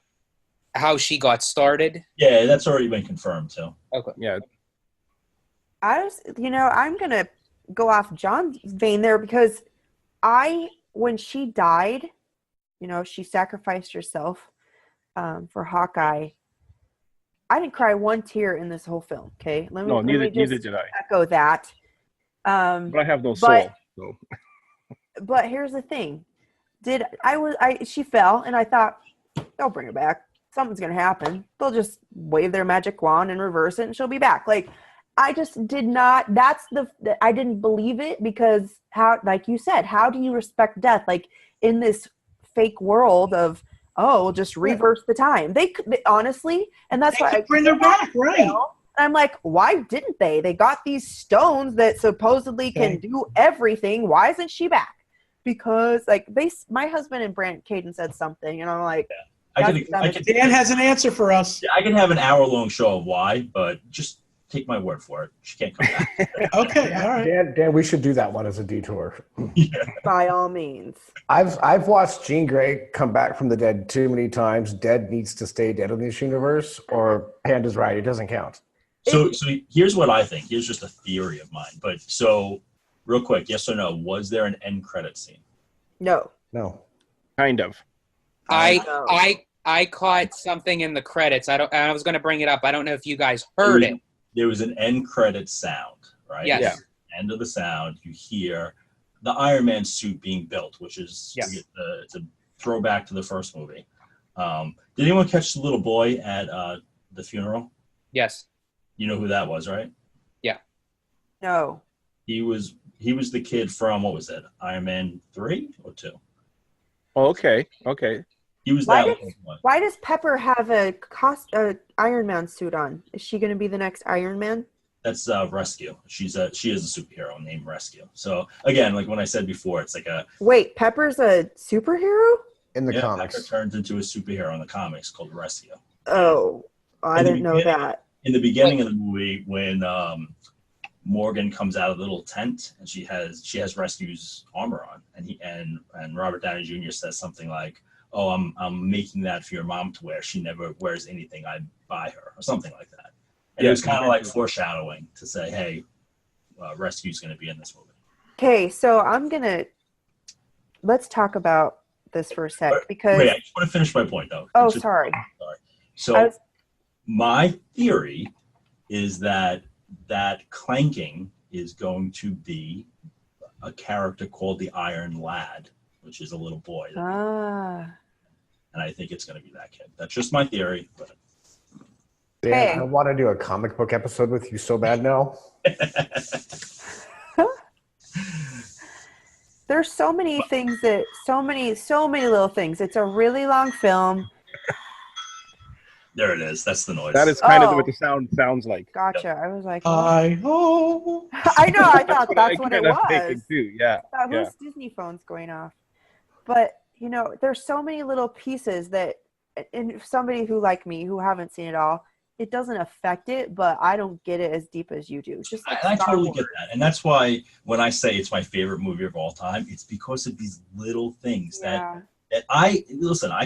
how she got started? Yeah, that's already been confirmed, too. Okay. Yeah. I'm going to go off John's vein there because when she died, she sacrificed herself for Hawkeye. I didn't cry one tear in this whole film, okay? Neither did I. Echo that. But I have no soul. So. But here's the thing. She fell, and I thought, they'll bring her back. Something's going to happen. They'll just wave their magic wand and reverse it, and she'll be back. I just did not, I didn't believe it because like you said, how do you respect death? In this fake world of, we'll just reverse the time. They honestly, and that's why I bring her back, right? And I'm like, why didn't they? They got these stones that supposedly can do everything. Why isn't she back? Because my husband and Brant Caden said something, and I'm like, Dan has an answer for us. Yeah, I can have an hour-long show of why, but just take my word for it. She can't come back. Okay, all right. Dan, we should do that one as a detour. By all means. I've watched Jean Grey come back from the dead too many times. Dead needs to stay dead in this universe, or Panda's right, it doesn't count. So here's what I think. Here's just a theory of mine. But so, real quick, yes or no, was there an end credit scene? No. Kind of. I caught something in the credits. I was going to bring it up. I don't know if you guys heard it. There was an end credit sound, right? Yes. Yeah. End of the sound, you hear the Iron Man suit being built, which is it's a throwback to the first movie. Did anyone catch the little boy at the funeral? Yes. You know who that was, right? Yeah. No. He was the kid from, what was that, Iron Man 3 or 2? Oh, okay. He was that one. Why does Pepper have a Iron Man suit on? Is she going to be the next Iron Man? That's Rescue. She is a superhero named Rescue. So again, like when I said before, it's like a... Wait, Pepper's a superhero? In the comics. Pepper turns into a superhero in the comics called Rescue. Oh, I didn't know that. In the beginning of the movie, when Morgan comes out of the little tent and she has Rescue's armor on, and Robert Downey Jr. says something like, "Oh, I'm making that for your mom to wear. She never wears anything I buy her," or something like that. And it was kind of like foreshadowing to say, "Hey, Rescue's going to be in this movie." Okay, so let's talk about this for a sec because. Wait, I just want to finish my point though. Oh, sorry. So my theory is that clanking is going to be a character called the Iron Lad, which is a little boy. And I think it's going to be that kid. That's just my theory. But... Dan, I want to do a comic book episode with you so bad now. There's so many things so many little things. It's a really long film. There it is. That's the noise. That is kind of what the sound sounds like. Gotcha. Yep. I was like, I know. I thought that's what it was. Too. Yeah. Whose Disney phone's going off? But there's so many little pieces that, and somebody who like me who haven't seen it all, it doesn't affect it, but I don't get it as deep as you do. Just like I totally get that, and that's why when I say it's my favorite movie of all time, it's because of these little things that I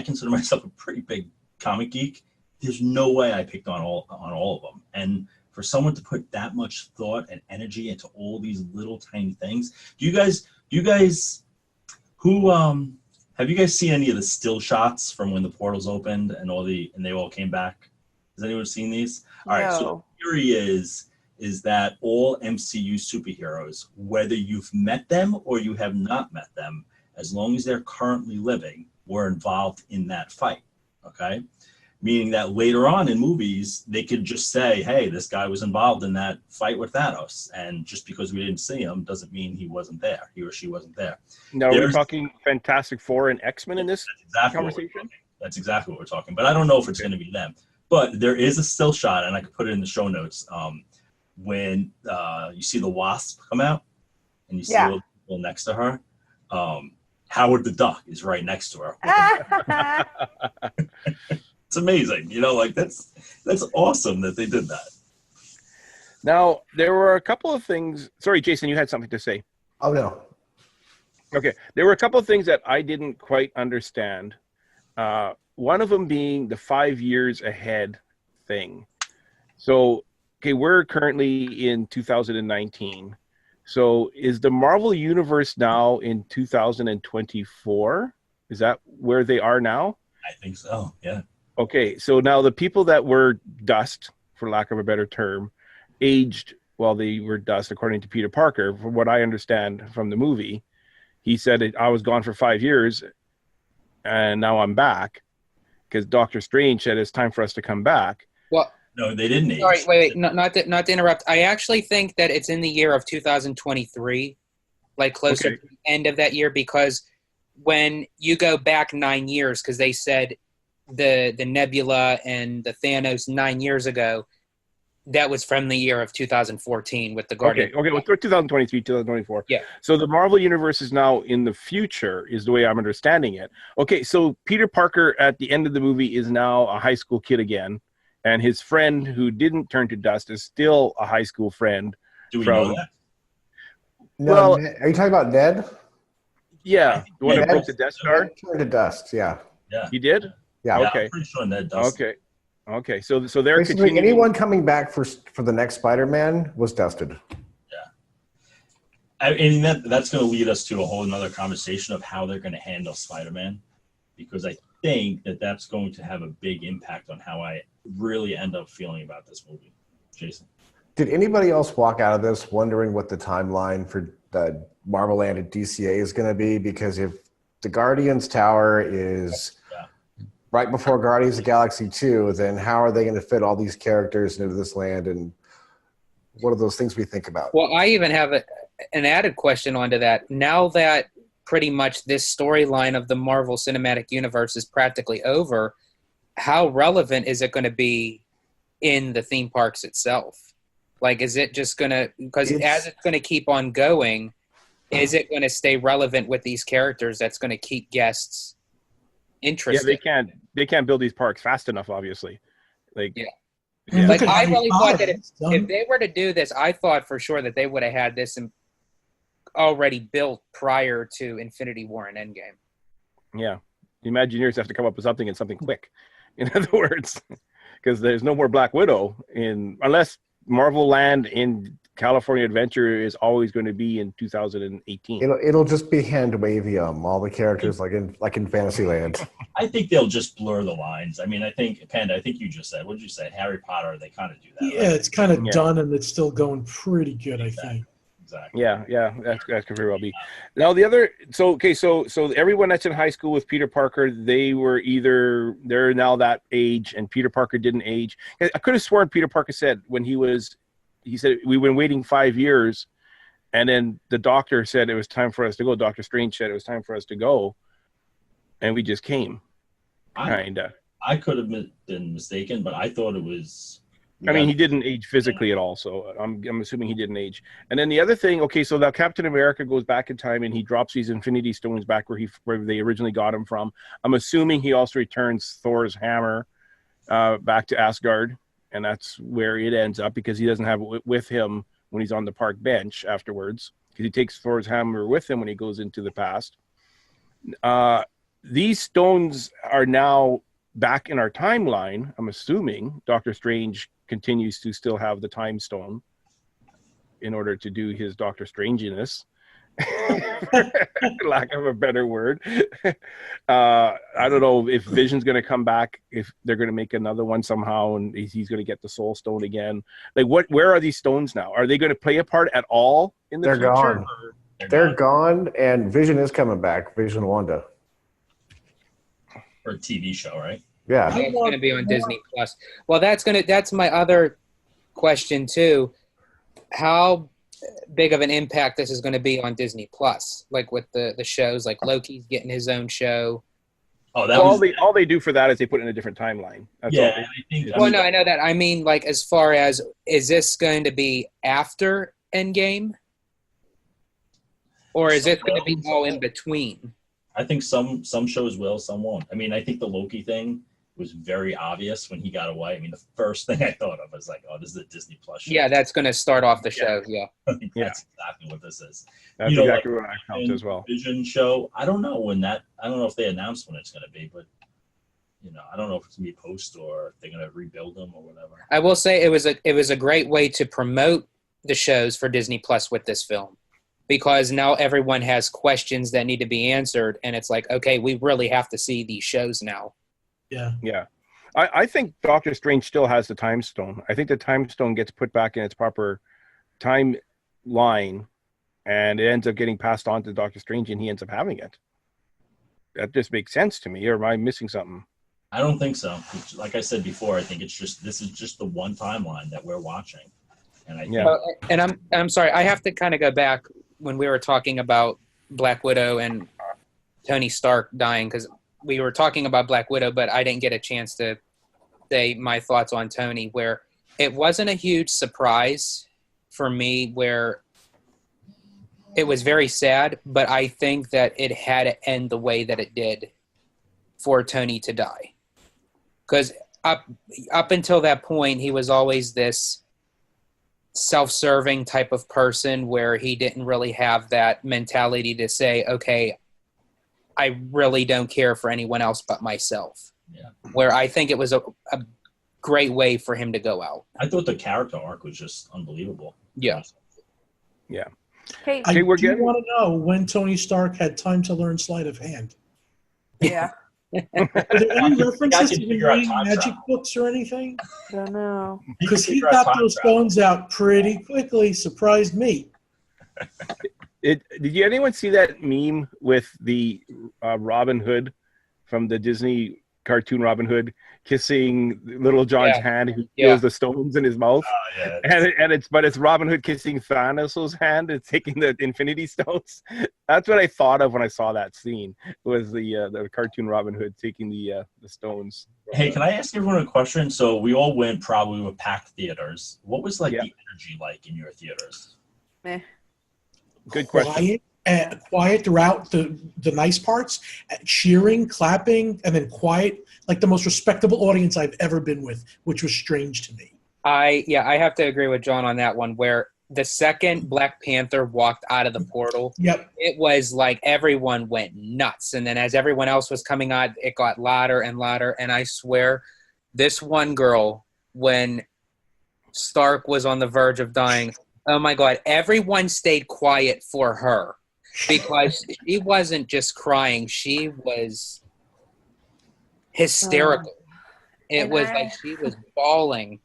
consider myself a pretty big comic geek. There's no way I picked on all of them. And for someone to put that much thought and energy into all these little tiny things, who have you guys seen any of the still shots from when the portals opened and they all came back? Has anyone seen these? All right, so the theory is that all MCU superheroes, whether you've met them or you have not met them, as long as they're currently living, were involved in that fight. Okay? Meaning that later on in movies, they could just say, hey, this guy was involved in that fight with Thanos. And just because we didn't see him doesn't mean he wasn't there. He or she wasn't there. Now, are we talking Fantastic Four and X-Men in this conversation? That's exactly what we're talking. But I don't know if it's going to be them. But there is a still shot, and I could put it in the show notes, when you see the Wasp come out, and you see all the people next to her. Howard the Duck is right next to her. It's amazing, that's awesome that they did that. Now, there were a couple of things. Sorry, Jason, you had something to say. Oh, no. Okay. There were a couple of things that I didn't quite understand. One of them being the 5 years ahead thing. So, okay, we're currently in 2019. So is the Marvel Universe now in 2024? Is that where they are now? I think so, yeah. Okay, so now the people that were dust, for lack of a better term, aged while they were dust, according to Peter Parker, from what I understand from the movie. He said, I was gone for 5 years, and now I'm back, because Doctor Strange said it's time for us to come back. Well, no, they didn't age. Sorry, wait, not to interrupt. I actually think that it's in the year of 2023, like closer to the end of that year, because when you go back 9 years, because they said the Nebula and the Thanos 9 years ago, that was from the year of 2014 with the Guardian. Okay, well, 2023, 2024. Yeah. So the Marvel Universe is now in the future, is the way I'm understanding it. Okay, so Peter Parker at the end of the movie is now a high school kid again, and his friend who didn't turn to dust is still a high school friend. Do we know that? No, Well, are you talking about Ned? Yeah, the one that broke the Death Star? Ned turned to dust, yeah. Yeah. He did? Yeah. Okay. I'm pretty sure Ned does. Okay. So they're Basically, continuing. anyone coming back for the next Spider-Man was dusted. I mean, that's going to lead us to a whole another conversation of how they're going to handle Spider-Man, because I think that's going to have a big impact on how I really end up feeling about this movie. Jason? Did anybody else walk out of this wondering what the timeline for the Marvel Land at DCA is going to be? Because if the Guardians Tower is right before Guardians of the Galaxy 2, then how are they going to fit all these characters into this land? And what are those things we think about? Well, I even have an added question onto that. Now that pretty much this storyline of the Marvel Cinematic Universe is practically over, how relevant is it going to be in the theme parks itself? Like, is it just going to, because as it's going to keep on going, is it going to stay relevant with these characters that's going to keep guests interested? Yeah, they can't build these parks fast enough, obviously. Like, Like, I really thought that if they were to do this, I thought for sure that they would have had this already built prior to Infinity War and Endgame. Yeah. The Imagineers have to come up with something and something quick. In other words, because there's no more Black Widow unless Marvel Land in California Adventure is always going to be in 2018. It'll just be hand wavy all the characters like in Fantasyland. I think they'll just blur the lines. I mean, I think Panda, I think you just said, what did you say? Harry Potter, they kind of do that. Yeah, right? it's kind of done and it's still going pretty good, I think. Exactly. Yeah, that could very well be. Now the other, so everyone that's in high school with Peter Parker, they're now that age, and Peter Parker didn't age. I could have sworn Peter Parker said he said we've been waiting 5 years, and then the doctor said it was time for us to go. Dr. Strange said it was time for us to go, and we just came. Kinda. I could have been mistaken, but I thought it was. I mean, he didn't age physically at all, so I'm assuming he didn't age. And then the other thing, okay, so now Captain America goes back in time and he drops these Infinity Stones back where they originally got him from. I'm assuming he also returns Thor's hammer back to Asgard, and that's where it ends up because he doesn't have it with him when he's on the park bench afterwards, because he takes Thor's hammer with him when he goes into the past. these stones are now back in our timeline. I'm assuming Doctor Strange continues to still have the time stone in order to do his Doctor Stranginess. Lack of a better word. I don't know if Vision's going to come back, if they're going to make another one somehow, and he's going to get the Soul Stone again. Like, where are these stones now? Are they going to play a part at all in the future? Gone. They're gone, and Vision is coming back. Vision Wanda. For a TV show, right? Yeah. It's going to be on Disney Plus. Well, that's my other question too. How big of an impact this is going to be on Disney Plus, like with the shows, like Loki's getting his own show. Oh, all they do for that is they put it in a different timeline. That's all. I think. Well, no, I know that. I mean, like, as far as, is this going to be after Endgame, or is it going to be all in between? I think some shows will, some won't. I mean, I think the Loki thing was very obvious when he got away. I mean, the first thing I thought of was like, oh, this is a Disney Plus show. Yeah, that's going to start off the show. Yeah. I think that's exactly what this is. That's exactly what I felt as well. Vision show. I don't know I don't know if they announced when it's going to be, but I don't know if it's going to be post or if they're going to rebuild them or whatever. I will say it was a great way to promote the shows for Disney Plus with this film, because now everyone has questions that need to be answered, and it's like, okay, we really have to see these shows now. Yeah. I think Doctor Strange still has the time stone. I think the time stone gets put back in its proper timeline, and it ends up getting passed on to Doctor Strange, and he ends up having it. That just makes sense to me, or am I missing something? I don't think so. Like I said before, I think this is just the one timeline that we're watching. And I think and I'm sorry, I have to kind of go back when we were talking about Black Widow and Tony Stark dying, because we were talking about Black Widow, but I didn't get a chance to say my thoughts on Tony, where it wasn't a huge surprise for me, where it was very sad, but I think that it had to end the way that it did for Tony to die. Because up until that point, he was always this self-serving type of person where he didn't really have that mentality to say, okay, I really don't care for anyone else but myself. Yeah. Where I think it was a great way for him to go out. I thought the character arc was just unbelievable. Yeah. Yeah. I do want to know when Tony Stark had time to learn sleight of hand. Yeah. Are there any references to figure out reading time magic travel. books or anything? I don't know. Because he figure out got time those travel. stones out pretty quickly. Surprised me. Did anyone see that meme with the Robin Hood from the Disney cartoon Robin Hood kissing Little John's hand, who feels the stones in his mouth? And it's Robin Hood kissing Thanos' hand and taking the Infinity Stones. That's what I thought of when I saw that scene. It was the cartoon Robin Hood taking the stones. Hey, can I ask everyone a question? So we all went probably with packed theaters. What was the energy like in your theaters? Good question. Quiet throughout the nice parts, cheering, clapping, and then quiet, like the most respectable audience I've ever been with, which was strange to me. I have to agree with John on that one, where the second Black Panther walked out of the portal, it was like everyone went nuts. And then as everyone else was coming out, it got louder and louder. And I swear, this one girl, when Stark was on the verge of dying, oh my God, everyone stayed quiet for her, because she wasn't just crying, she was hysterical. It was like she was bawling.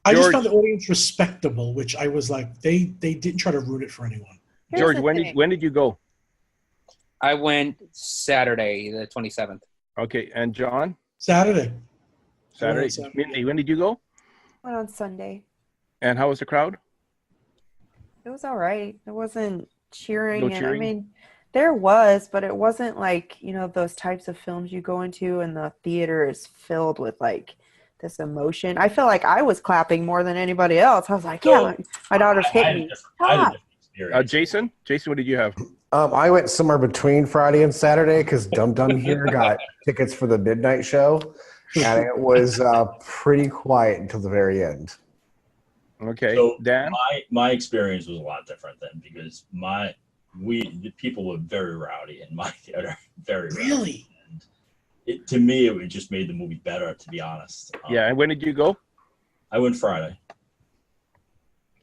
I just found the audience respectable, which I was like, they didn't try to ruin it for anyone. George, when did you go? I went Saturday, the 27th. Okay, and John? Saturday. Mindy, when did you go? Went on Sunday. And how was the crowd? It was all right. It wasn't cheering. No And cheering? I mean, there was, but it wasn't like, those types of films you go into and the theater is filled with like this emotion. I feel like I was clapping more than anybody else. I was like, my daughter's hit me. Jason, what did you have? I went somewhere between Friday and Saturday because Dum Dum here got tickets for the midnight show, and it was pretty quiet until the very end. Okay, so Dan? My experience was a lot different then, because the people were very rowdy in my theater. very rare. Really? To me, it just made the movie better, to be honest. Yeah, and when did you go? I went Friday.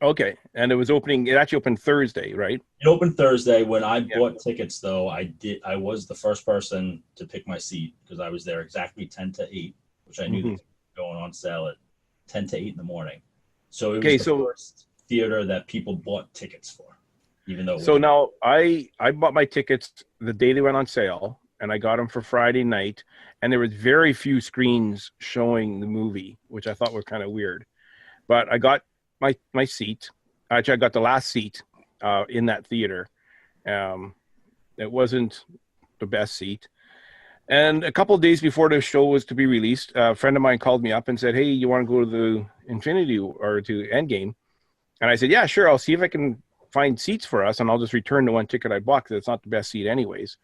Okay, and it actually opened Thursday, right? It opened Thursday. When I bought tickets, though, I was the first person to pick my seat because I was there exactly 10 to 8, which I knew that was going on sale at 10 to 8 in the morning. So it was the first theater that people bought tickets for, even though. Now I bought my tickets the day they went on sale, and I got them for Friday night, and there was very few screens showing the movie, which I thought was kind of weird. But I got my seat. Actually, I got the last seat in that theater. It wasn't the best seat. And a couple of days before the show was to be released, a friend of mine called me up and said, "Hey, you want to go to the Infinity or to Endgame?" And I said, "Yeah, sure. I'll see if I can find seats for us, and I'll just return the one ticket I bought because it's not the best seat anyways."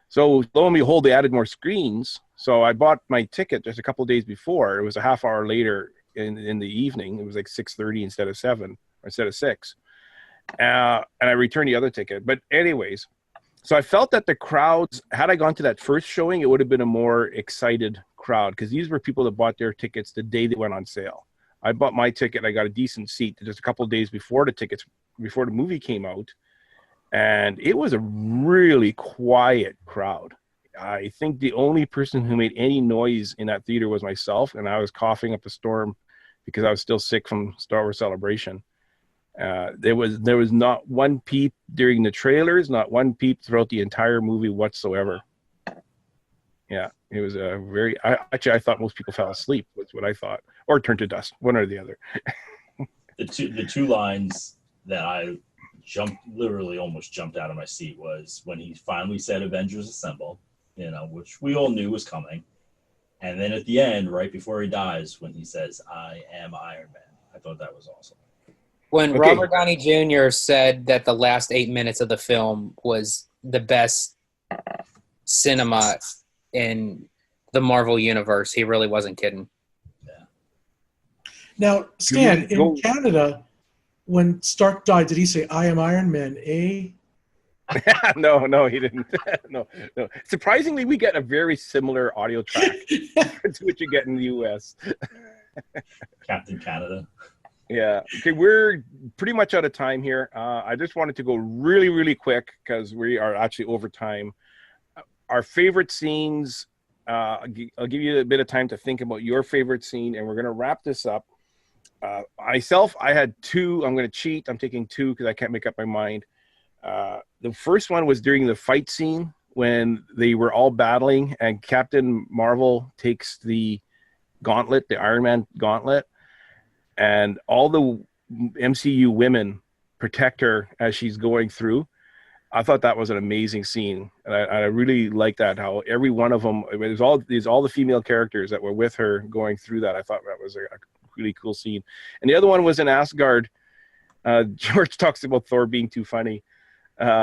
So lo and behold, they added more screens. So I bought my ticket just a couple of days before. It was a half hour later in the evening. It was like 6:30 instead of 7 or instead of 6. And I returned the other ticket. But anyways, so I felt that the crowds, had I gone to that first showing, it would have been a more excited crowd because these were people that bought their tickets the day they went on sale. I bought my ticket. I got a decent seat just a couple of days before the movie came out. And it was a really quiet crowd. I think the only person who made any noise in that theater was myself, and I was coughing up a storm because I was still sick from Star Wars Celebration. There was not one peep during the trailers, not one peep throughout the entire movie whatsoever. Yeah, it was a I thought most people fell asleep, was what I thought, or turned to dust, one or the other. The two lines that I almost jumped out of my seat was when he finally said Avengers Assemble, which we all knew was coming. And then at the end, right before he dies, when he says, "I am Iron Man." I thought that was awesome. When Robert Downey Jr. said that the last 8 minutes of the film was the best cinema in the Marvel universe, he really wasn't kidding. Now, Stan, in Canada, when Stark died, did he say, "I am Iron Man, eh?" No, he didn't. No. Surprisingly, we get a very similar audio track to what you get in the U.S. Captain Canada. Yeah. Okay, we're pretty much out of time here. I just wanted to go really, really quick because we are actually over time. Our favorite scenes, I'll give you a bit of time to think about your favorite scene, and we're going to wrap this up. Myself, I had 2. I'm going to cheat. I'm taking 2 because I can't make up my mind. The first one was during the fight scene when they were all battling and Captain Marvel takes the gauntlet, the Iron Man gauntlet, and all the MCU women protect her as she's going through. I thought that was an amazing scene, and I really like that, how every one of them, there's all the female characters that were with her going through that. I thought that was a really cool scene. And the other one was in Asgard. George talks about Thor being too funny.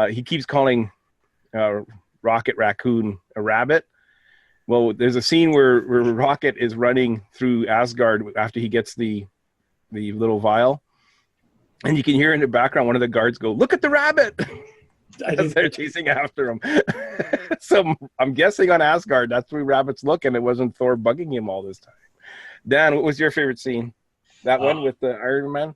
He keeps calling Rocket Raccoon a rabbit. Well, there's a scene where Rocket is running through Asgard after he gets the little vial, and you can hear in the background one of the guards go, "Look at the rabbit!" as they're chasing after him. So I'm guessing on Asgard, that's where rabbits look, and it wasn't Thor bugging him all this time. Dan, what was your favorite scene? That one with the Iron Man?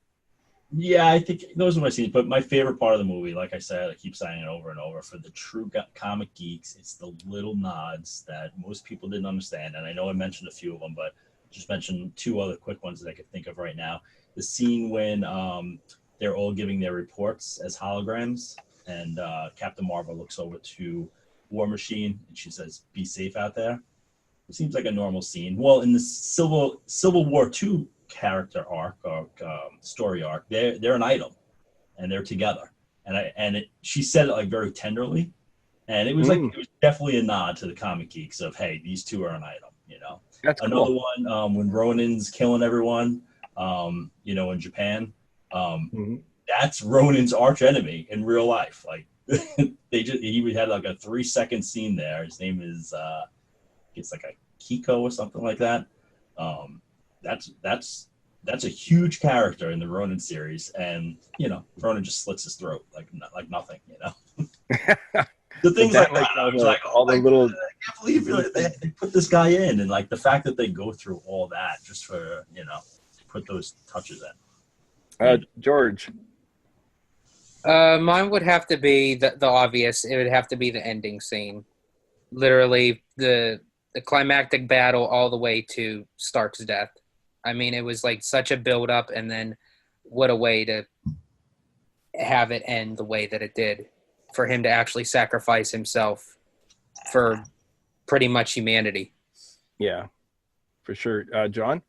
Yeah, I think those are my scenes. But my favorite part of the movie, like I said, I keep saying it over and over, for the true comic geeks, it's the little nods that most people didn't understand. And I know I mentioned a few of them, but just mention 2 other quick ones that I could think of right now. The scene when they're all giving their reports as holograms, and Captain Marvel looks over to War Machine, and she says, "Be safe out there." It seems like a normal scene. Well, in the Civil War II character arc or story arc, they're an item, and they're together. And she said it like very tenderly, and it was like it was definitely a nod to the comic geeks of, hey, these 2 are an item. That's another cool. one when Ronin's killing everyone. In Japan. That's Ronin's arch enemy in real life. Like he had like a 3-second scene there. His name is it's like a Kiko or something like that. That's a huge character in the Ronin series, and Ronin just slits his throat like nothing. the things that, like that. I was the, like, all the little. I can't believe they put this guy in, and like the fact that they go through all that just for put those touches in. George. Mine would have to be the obvious. It would have to be the ending scene. Literally the climactic battle all the way to Stark's death. I mean, it was like such a build up, and then what a way to have it end the way that it did, for him to actually sacrifice himself for pretty much humanity. Yeah, for sure. John?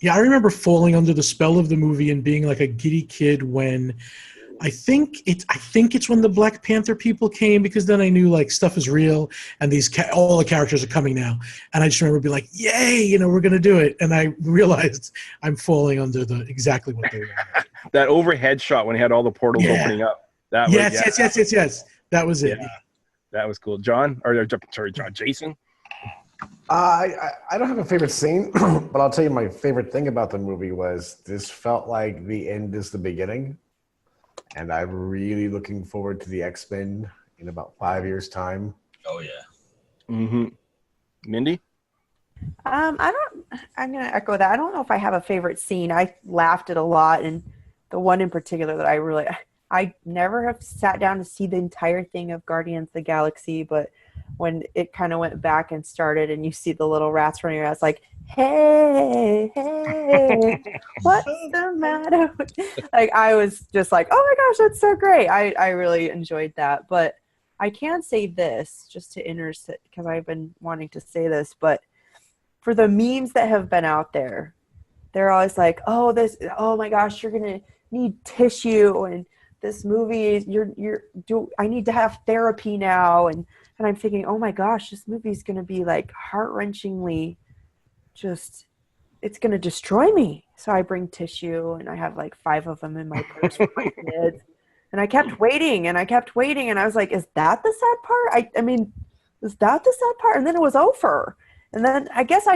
Yeah, I remember falling under the spell of the movie and being like a giddy kid when I think it's when the Black Panther people came, because then I knew like stuff is real and all the characters are coming now, and I just remember being like, "Yay! We're gonna do it!" And I realized I'm falling under exactly what they were. That overhead shot when he had all the portals opening up. That was, yes. That was it. Yeah. That was cool. John, Jason. I don't have a favorite scene, but I'll tell you my favorite thing about the movie was this felt like the end is the beginning. And I'm really looking forward to the X-Men in about 5 years' time. Oh yeah. Mm-hmm. Mindy? I'm gonna echo that. I don't know if I have a favorite scene. I laughed at a lot, and the one in particular that I never have sat down to see the entire thing of Guardians of the Galaxy, but when it kind of went back and started and you see the little rats running around, it's like, hey, what's the matter? Like, I was just like, oh my gosh, that's so great. I really enjoyed that. But I can say this, just to intersect, because I've been wanting to say this, but for the memes that have been out there, they're always like, oh my gosh, you're going to need tissue, and this movie, I need to have therapy now. And I'm thinking, oh my gosh, this movie is going to be like heart-wrenchingly it's going to destroy me. So I bring tissue, and I have like 5 of them in my purse for my kids. And I kept waiting, and I was like, is that the sad part? I mean, is that the sad part? And then it was over. And then I guess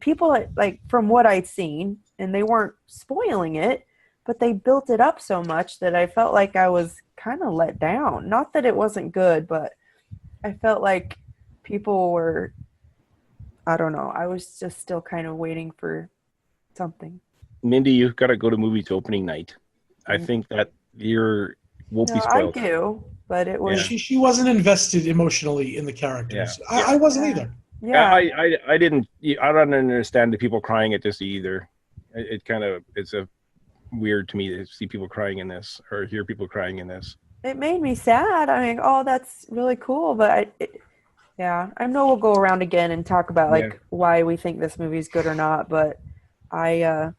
people, like, from what I'd seen, and they weren't spoiling it, but they built it up so much that I felt like I was kind of let down. Not that it wasn't good, but I felt like people were, I don't know, I was just still kind of waiting for something. Mindy, you've got to go to movies opening night. I think that won't be spoiled. I do, but it was... Yeah. She wasn't invested emotionally in the characters. Yeah. I wasn't either. Yeah. I don't understand the people crying at this either. It's weird to me to see people crying in this, or hear people crying in this. It made me sad. I mean, oh, that's really cool, but I know we'll go around again and talk about why we think this movie's good or not, but it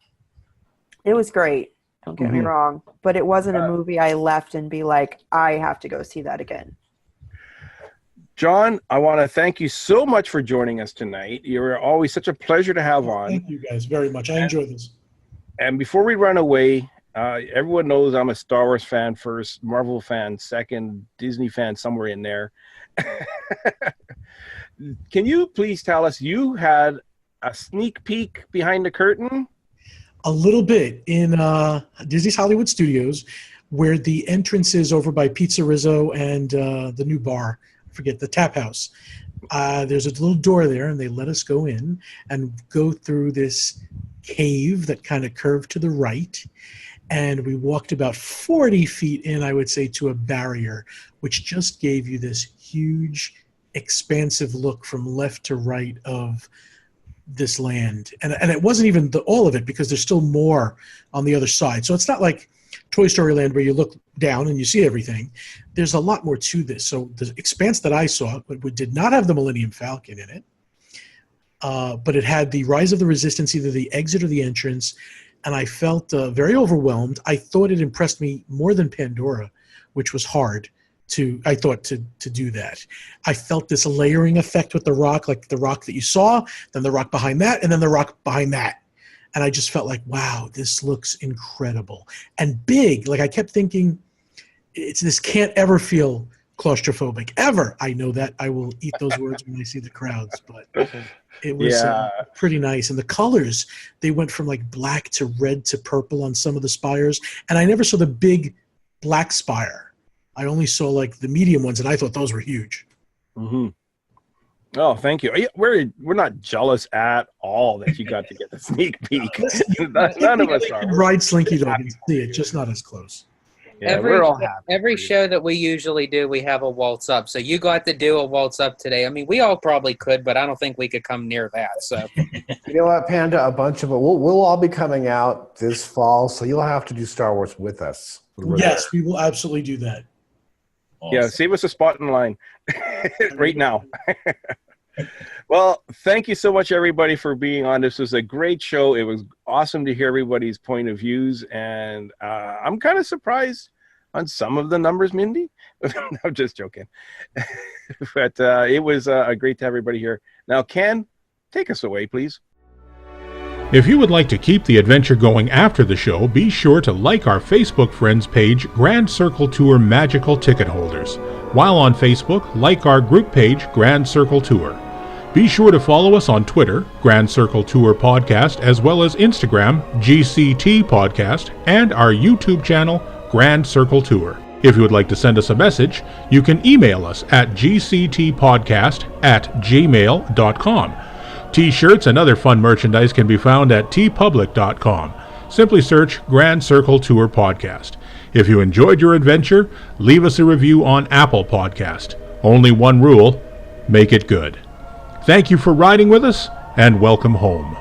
was great. Don't get me wrong, but it wasn't a movie I left and be like, I have to go see that again. John, I want to thank you so much for joining us tonight. You're always such a pleasure to have on. Thank you guys very much. I enjoyed this. And before we run away, everyone knows I'm a Star Wars fan first, Marvel fan second, Disney fan somewhere in there. Can you please tell us, you had a sneak peek behind the curtain? A little bit in Disney's Hollywood Studios, where the entrance is over by Pizza Rizzo and the new bar. I forget, the Tap House. There's a little door there, and they let us go in and go through this cave that kind of curved to the right. And we walked about 40 feet in, I would say, to a barrier, which just gave you this huge, expansive look from left to right of this land. And it wasn't even all of it, because there's still more on the other side. So it's not like Toy Story Land where you look down and you see everything. There's a lot more to this. So the expanse that I saw, but did not have the Millennium Falcon in it, but it had the Rise of the Resistance, either the exit or the entrance, and I felt very overwhelmed. I thought it impressed me more than Pandora, which was hard to do that. I felt this layering effect with the rock, like the rock that you saw, then the rock behind that, and then the rock behind that. And I just felt like, wow, this looks incredible and big. Like, I kept thinking, this can't ever feel claustrophobic, ever. I know that. I will eat those words when I see the crowds, but it was pretty nice. And the colors, they went from like black to red to purple on some of the spires. And I never saw the big black spire. I only saw like the medium ones, and I thought those were huge. Mm-hmm. Oh, thank you. We're not jealous at all that you got to get the sneak peek. None of us are. Ride Slinky Dog and see it, just not as close. Yeah, we're all happy. Every show that we usually do, we have a waltz up. So you got to do a waltz up today. I mean, we all probably could, but I don't think we could come near that. So, you know what, Panda? A bunch of it. We'll all be coming out this fall, so you'll have to do Star Wars with us. Yes, we will absolutely do that. Awesome. Yeah, save us a spot in line right now. Well, thank you so much, everybody, for being on. This was a great show. It was awesome to hear everybody's point of views, and I'm kind of surprised on some of the numbers, Mindy. I'm just joking. But it was great to have everybody here. Now, Ken, take us away, please. If you would like to keep the adventure going after the show, be sure to like our Facebook friends page, Grand Circle Tour Magical Ticket Holders. While on Facebook, like our group page, Grand Circle Tour. Be sure to follow us on Twitter, Grand Circle Tour Podcast, as well as Instagram, GCT Podcast, and our YouTube channel, Grand Circle Tour. If you would like to send us a message, you can email us at gctpodcast@gmail.com. T-shirts and other fun merchandise can be found at tpublic.com. Simply search Grand Circle Tour Podcast. If you enjoyed your adventure, leave us a review on Apple Podcast. Only one rule, make it good. Thank you for riding with us, and welcome home.